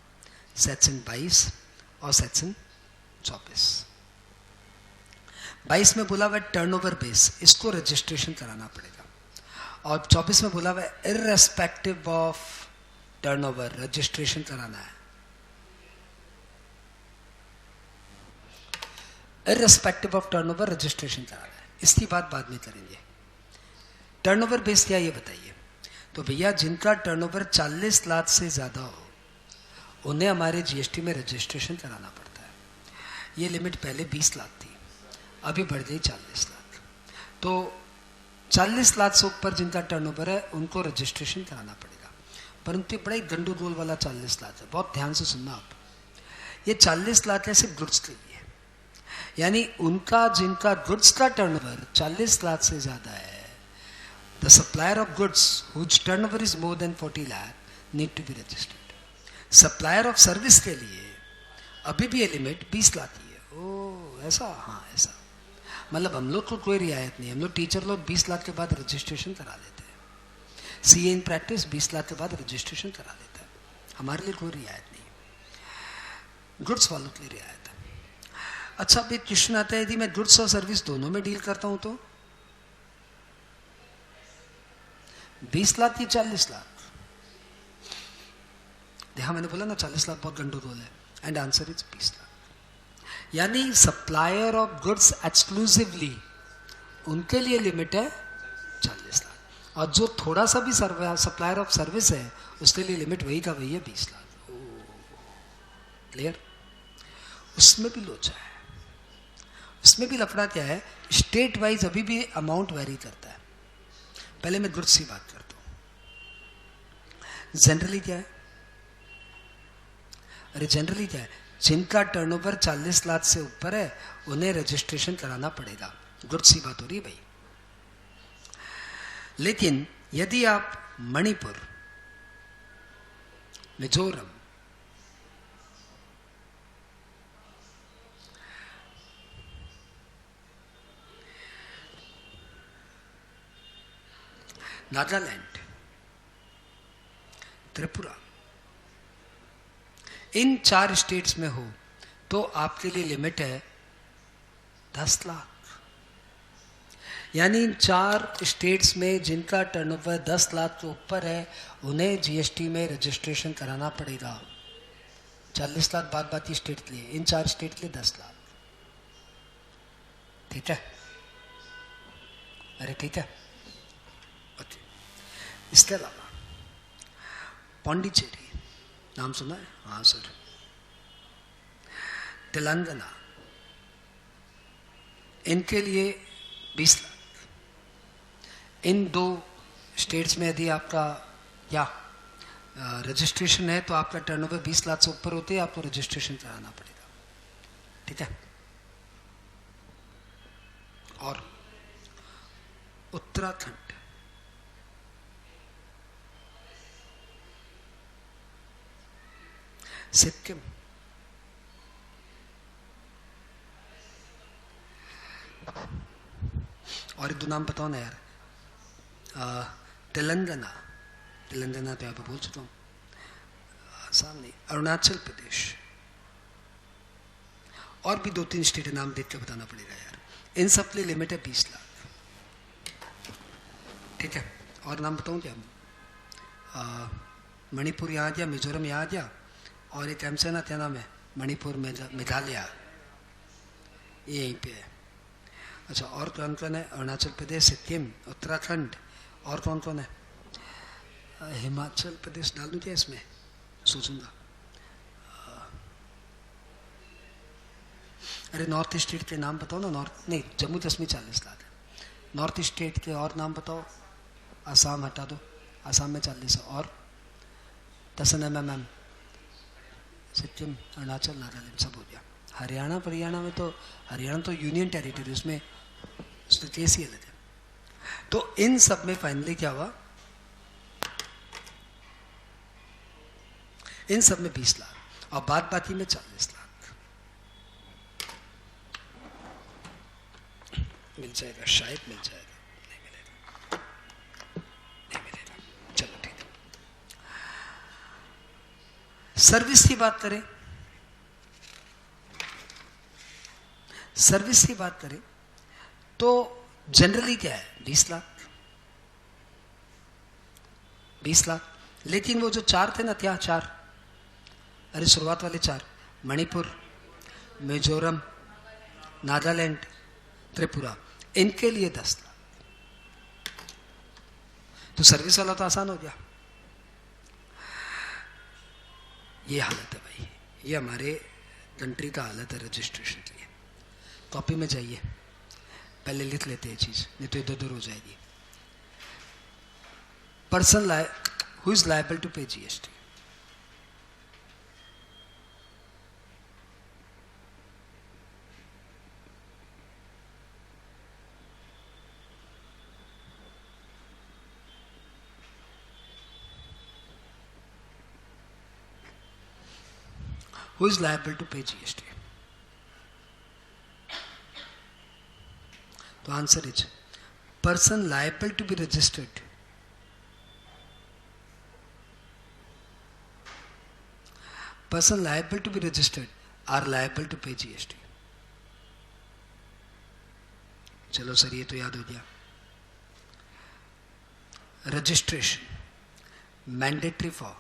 सेक्शन 22 और सेक्शन 24। 22 में बोला हुआ टर्नओवर बेस, इसको रजिस्ट्रेशन कराना पड़ेगा, और 24 में बोला हुआ इररेस्पेक्टिव ऑफ टर्नओवर रजिस्ट्रेशन कराना है। इररेस्पेक्टिव ऑफ टर्नओवर रजिस्ट्रेशन कराना है, इसकी बात बाद में करेंगे। टर्नओवर बेस क्या ये बताइए? तो भैया जिनका टर्नओवर 40 लाख से ज्यादा हो उन्हें हमारे जीएसटी में रजिस्ट्रेशन कराना पड़ता है। ये लिमिट पहले 20 लाख थी, अभी बढ़ गई 40 लाख। तो 40 लाख से ऊपर जिनका टर्नओवर है उनको रजिस्ट्रेशन कराना पड़ेगा, परंतु बड़ा ही गंडोगोल वाला 40 लाख है। बहुत ध्यान से सुनना आप, ये 40 लाख है सिर्फ गुड्स के लिए, यानी उनका जिनका गुड्स का टर्नओवर 40 लाख से ज्यादा है, the supplier of goods whose turnover is more than 40 lakh need to be registered. Supplier of service के लिए अभी भी ये लिमिट 20 लाख की है। ओ ऐसा? हाँ ऐसा, मतलब हम लोग को कोई रियायत नहीं, हम लोग टीचर लोग 20 लाख के बाद रजिस्ट्रेशन करा लेते हैं। सीए इन प्रैक्टिस 20 लाख के बाद रजिस्ट्रेशन करा लेता है, हमारे लिए कोई रियायत नहीं, गुड्स वालों के लिए रियायत है। अच्छा, अभी क्वेश्चन आता है यदि मैं गुड्स और सर्विस दोनों में डील करता हूं तो 20 लाख की 40 लाख? देखा, मैंने बोला ना 40 लाख बहुत गंडोगोल है, एंड आंसर इज 20 लाख। यानी सप्लायर ऑफ गुड्स एक्सक्लूसिवली उनके लिए लिमिट है 40 लाख, और जो थोड़ा सा भी सप्लायर ऑफ सर्विस है उसके लिए लिमिट वही का वही है 20 लाख। क्लियर? उसमें भी लोचा है, उसमें भी लफड़ा क्या है, स्टेट वाइज अभी भी अमाउंट वेरी करता है। पहले मैं गुड्स की बात करता हूं। जनरली क्या है? अरे जनरली क्या है, जिनका टर्नओवर 40 लाख से ऊपर है उन्हें रजिस्ट्रेशन कराना पड़ेगा, गुड्स की बात हो रही है भाई। लेकिन यदि आप मणिपुर, मिजोरम, नागालैंड, त्रिपुरा, इन 4 स्टेट्स में हो तो आपके लिए लिमिट है 10 लाख। यानी इन 4 स्टेट्स में जिनका टर्नओवर 10 लाख के ऊपर है उन्हें जीएसटी में रजिस्ट्रेशन कराना पड़ेगा। 40 लाख बाद बाकी स्टेट के लिए, इन 4 स्टेट के लिए 10 लाख। ठीक है? अरे ठीक है, ओके। इसके अलावा पौंडीचेरी नाम सुना है? हाँ सर। तेलंगाना, इनके लिए 20 लाख। इन 2 स्टेट्स में यदि आपका क्या रजिस्ट्रेशन है तो आपका टर्नओवर 20 लाख से ऊपर होते हैं, आपको रजिस्ट्रेशन कराना पड़ेगा। ठीक है? और उत्तराखंड, सिक्किम, और 2 नाम बताओ ना यार. तेलंगाना, तेलंगाना तो यहाँ पे बोल चुका हूँ. सामने अरुणाचल प्रदेश. और भी 2-3 स्टेट के नाम देख के बताना पड़ेगा यार. इन सब के लिए लिमिट है 20 लाख. ठीक है. और नाम बताऊँ क्या? मणिपुर यहाँ आ गया, मिजोरम यहाँ आ गया, और एक एम से ना क्या नाम है, मणिपुर मेघालय, ये यहीं पे है. अच्छा, और कौन कौन है? अरुणाचल प्रदेश, सिक्किम, उत्तराखंड, और कौन कौन है? हिमाचल प्रदेश डाल दूँ क्या इसमें? सोचूंगा. अरे नॉर्थ स्टेट के नाम बताओ ना. नॉर्थ नहीं, जम्मू कश्मीर 40 लाख है. नॉर्थ स्टेट के और नाम बताओ. आसाम हटा दो, आसाम में 40 है. और 10 mm, सिक्किम, अरुणाचल, नागालैंड, सब हो गया. हरियाणा में तो, हरियाणा तो यूनियन टेरिटरी, उसमें केस ही अलग है. तो इन सब में फाइनली क्या हुआ? इन सब में 20 लाख और बाद बाकी में 40 लाख मिल जाएगा. शायद मिल जाएगा. नहीं मिलेगा, नहीं मिलेगा. चलो ठीक है. सर्विस की बात करें, सर्विस की बात करें तो जनरली क्या है? 20 लाख, 20 लाख. लेकिन वो जो 4 थे ना, क्या 4? अरे शुरुआत वाले 4, मणिपुर, मिजोरम, नागालैंड, त्रिपुरा, इनके लिए 10 लाख. तो सर्विस वाला तो आसान हो गया. ये हालत है भाई, ये हमारे कंट्री का हालत है रजिस्ट्रेशन के लिए. कॉपी में जाइए, पहले लिख लेते हैं चीज, नहीं तो इधर उधर हो जाएगी. Person who is liable to pay GST. Who is liable to pay GST? The answer is person liable to be registered. Person liable to be registered are liable to pay GST. चलो sir, ये तो याद हो गया. Registration mandatory for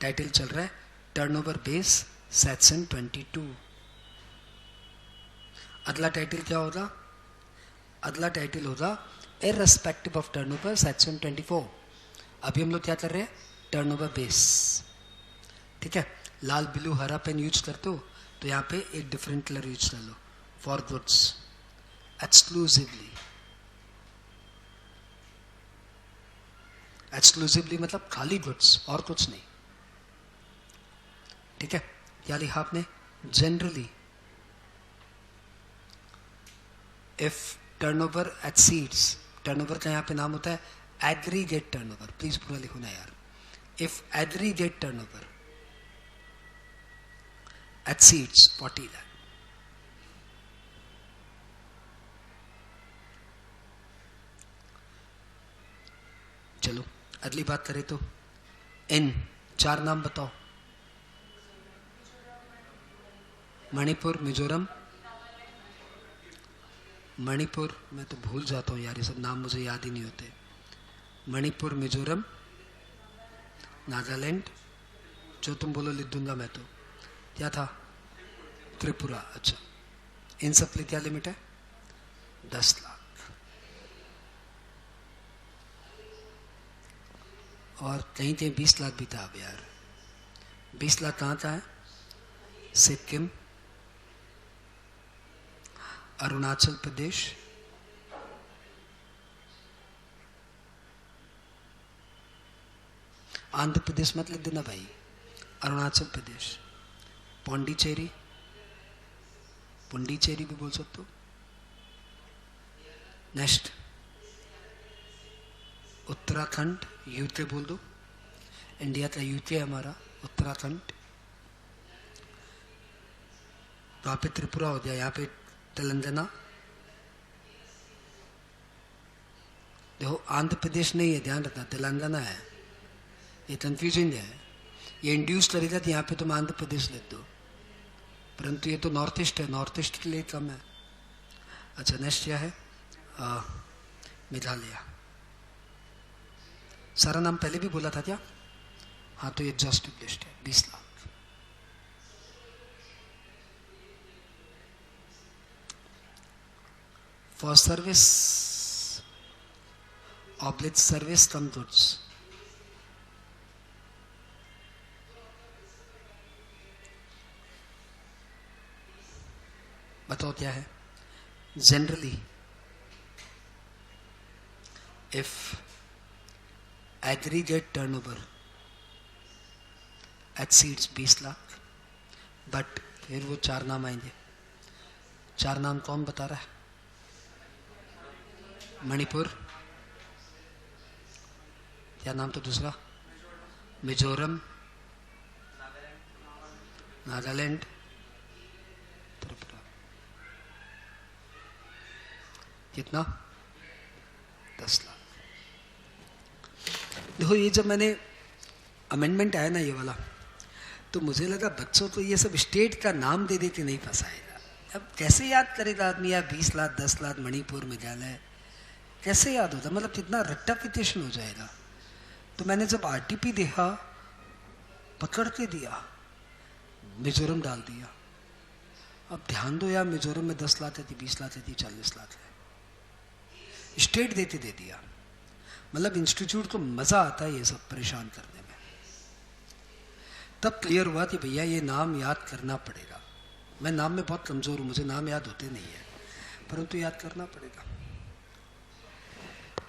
title चल रहा है turnover base section 22. अगला टाइटल क्या होगा? अगला टाइटल होगा इररिस्पेक्टिव ऑफ टर्नओवर सेक्शन 24. अभी हम लोग क्या कर रहे हैं? Turnover base. ठीक है. लाल ब्लू हरा पेन यूज करते हो तो यहाँ पे एक डिफरेंट कलर यूज कर लो. For goods exclusively. एक्सक्लूसिवली मतलब खाली गुड्स और कुछ नहीं. ठीक है. क्या लिखा आपने? Generally if turnover exceeds, turnover का यहाँ पे नाम होता है एग्रीगेट टर्नओवर. प्लीज पूरा लिखो ना यार. If aggregate turnover exceeds 40 lakh. चलो अगली बात करें तो इन 4 नाम बताओ. मणिपुर, मिजोरम, मणिपुर, मैं तो भूल जाता हूँ यार, ये सब नाम मुझे याद ही नहीं होते. मणिपुर, मिजोरम, नागालैंड, जो तुम बोलो लिख दूंगा मैं तो. क्या था? त्रिपुरा. अच्छा, इन सब के लिए क्या लिमिट है? 10 लाख. और कहीं कहीं 20 लाख भी था. अब यार 20 लाख कहाँ था? है सिक्किम, अरुणाचल प्रदेश, आंध्र प्रदेश मत लिख देना भाई. अरुणाचल प्रदेश, पौंडीचेरी, पुंडीचेरी भी बोल सकते हो. नेक्स्ट उत्तराखंड, यूके बोल दो. इंडिया का यूके हमारा उत्तराखंड. वहाँ पे त्रिपुरा हो गया, यहाँ पे तेलंगाना। देखो आंध्र प्रदेश नहीं है, ध्यान रखना, तेलंगाना है। ये कंफ्यूजन है, ये इंड्यूस करेगा तो यहाँ पे तुम आंध्र प्रदेश लिख दो, परंतु ये तो नॉर्थ ईस्ट है, नॉर्थ ईस्ट के लिए कम है। अच्छा नेक्स्ट क्या है? मेघालय। सारा नाम पहले भी बोला था क्या? हाँ, तो ये जस्ट लिस्ट है, 20 lakh. For service oblique service come goods, बताओ क्या है? Generally if aggregate turnover exceeds 20 lakh, but फिर वो 4 नाम आएंगे। 4 नाम कौन बता रहा है? मणिपुर, क्या नाम तो दूसरा? मिजोरम, नागालैंड, त्रिपुरा। कितना? 10 लाख। देखो ये जब मैंने अमेंडमेंट आया ना ये वाला, तो मुझे लगा बच्चों को ये सब स्टेट का नाम दे देते नहीं फंसाएगा। अब कैसे याद करेगा आदमी यार? 20 लाख, 10 लाख, मणिपुर, मेघालय, कैसे याद होता? मतलब कितना रट्टाफिकेशन हो जाएगा। तो मैंने जब आरटीपी देखा, पकड़ के दिया, मिजोरम डाल दिया। अब ध्यान दो यार, मिजोरम में 10 लाख थी, 20 लाख थी, 40 लाख है, स्टेट देते दे दिया। मतलब इंस्टीट्यूट को मजा आता है ये सब परेशान करने में। तब क्लियर हुआ कि भैया ये नाम याद करना पड़ेगा। मैं नाम में बहुत कमजोर हूं, मुझे नाम याद होते नहीं है, परंतु याद करना पड़ेगा।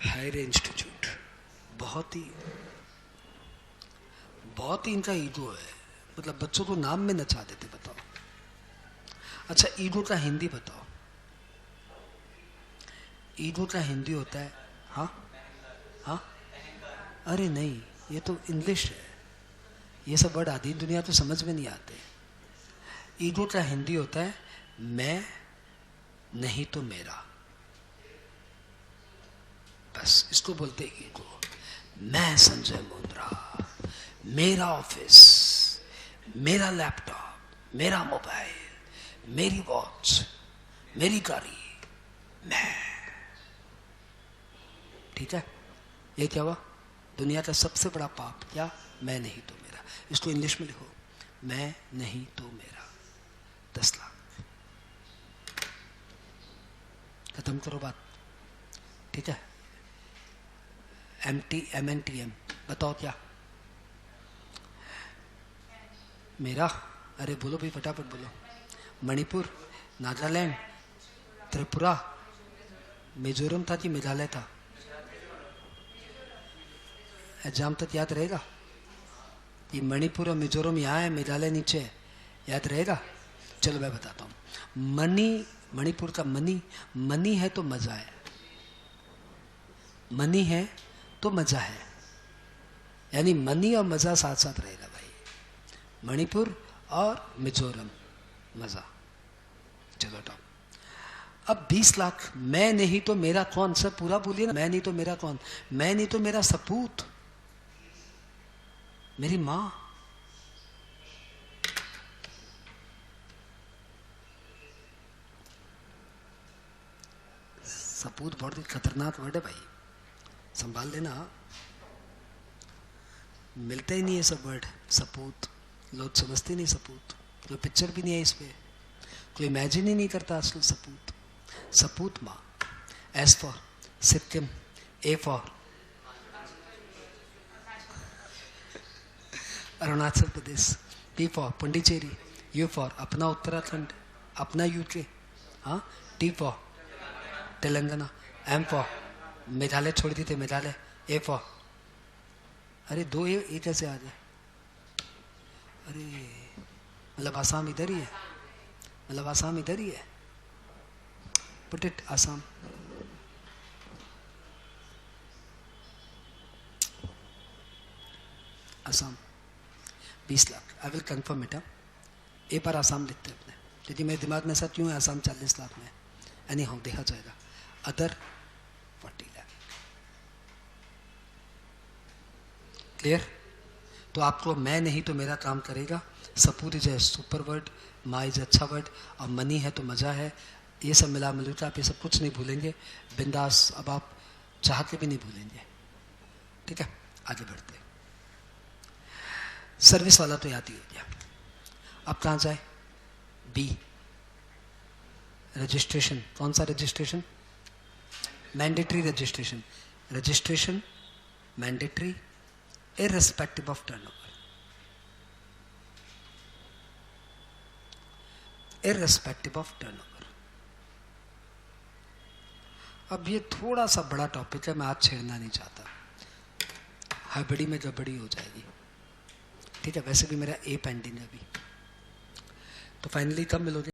हायर इंस्टीट्यूट बहुत ही इनका ईगो है, मतलब बच्चों को नाम में नचा देते। बताओ, अच्छा ईगो का हिंदी बताओ। ईगो का हिंदी होता है, हाँ हाँ, अरे नहीं, ये तो इंग्लिश है, ये सब वर्ड आधी दुनिया तो समझ में नहीं आते। ईगो का हिंदी होता है मैं नहीं तो मेरा, बस इसको बोलते हैं ईगो। मैं संजय मुंद्रा, मेरा ऑफिस, मेरा लैपटॉप, मेरा मोबाइल, मेरी वॉच, मेरी गाड़ी, मैं। ठीक है, ये क्या हुआ? दुनिया का सबसे बड़ा पाप क्या? मैं नहीं तो मेरा। इसको इंग्लिश में लिखो, मैं नहीं तो मेरा। 10 लाख, खत्म करो बात। ठीक है, MNTM बताओ क्या? मेरा, अरे बोलो भाई, फटाफट बोलो। मणिपुर, नागालैंड, त्रिपुरा, मिजोरम था कि मेघालय था? एग्जाम तक याद रहेगा? ये मणिपुर और मिजोरम यहाँ है, मेघालय नीचे है, याद रहेगा? चलो मैं बताता हूँ। मणिपुर का मनी है तो मजा है, मनी है तो मजा है, यानी मनी और मजा साथ साथ रहेगा भाई। मणिपुर और मिजोरम, मजा। चलो तो अब 20 लाख। मैं नहीं तो मेरा कौन? सब पूरा बोलिए ना। मैं नहीं तो मेरा कौन? मैं नहीं तो मेरा सपूत, मेरी मां। सपूत बहुत ही खतरनाक वर्ड है भाई, संभाल लेना। मिलते ही नहीं है सब वर्ड। सपूत लोग समझते नहीं, सपूत कोई पिक्चर भी नहीं है इस पे, कोई इमेजिन ही नहीं करता आजकल सपूत। सपूत माँ। S for Sikkim, A for Arunachal Pradesh, P for Puducherry, U for अपना उत्तराखंड, अपना यूके, हाँ, T for Telangana, M for Meghalaya छोड़ दी थे, मेघालय, ए फॉर, अरे 2 ए कैसे आ जाए? अरे मतलब आसाम इधर ही है, मतलब आसाम इधर ही है। Put it Assam. Assam 20 lakh. I will confirm it. एक बार आसाम लिखते हैं अपने। क्योंकि मेरे दिमाग में ऐसा क्यों है आसाम 40 लाख में, एनी हाउ देखा जाएगा। अदर 40 लाख। क्लियर? तो आपको मैं नहीं तो मेरा काम करेगा। सपूत इज ए सुपर वर्ड, माँ इज अच्छा वर्ड, और मनी है तो मज़ा है। ये सब मिला मिलता आप ये सब कुछ नहीं भूलेंगे। बिंदास अब आप चाह के भी नहीं भूलेंगे। ठीक है, आगे बढ़ते। सर्विस वाला तो याद ही हो गया। अब कहाँ जाए? B, registration. कौन सा registration? Mandatory registration. Registration mandatory irrespective of turnover, irrespective of turnover। अब ये थोड़ा सा बड़ा टॉपिक है, मैं आज छेड़ना नहीं चाहता, हड़बड़ी में गड़बड़ी हो जाएगी। ठीक है, वैसे भी मेरा ए पेंडिंग है अभी। तो फाइनली कब मिलोगे?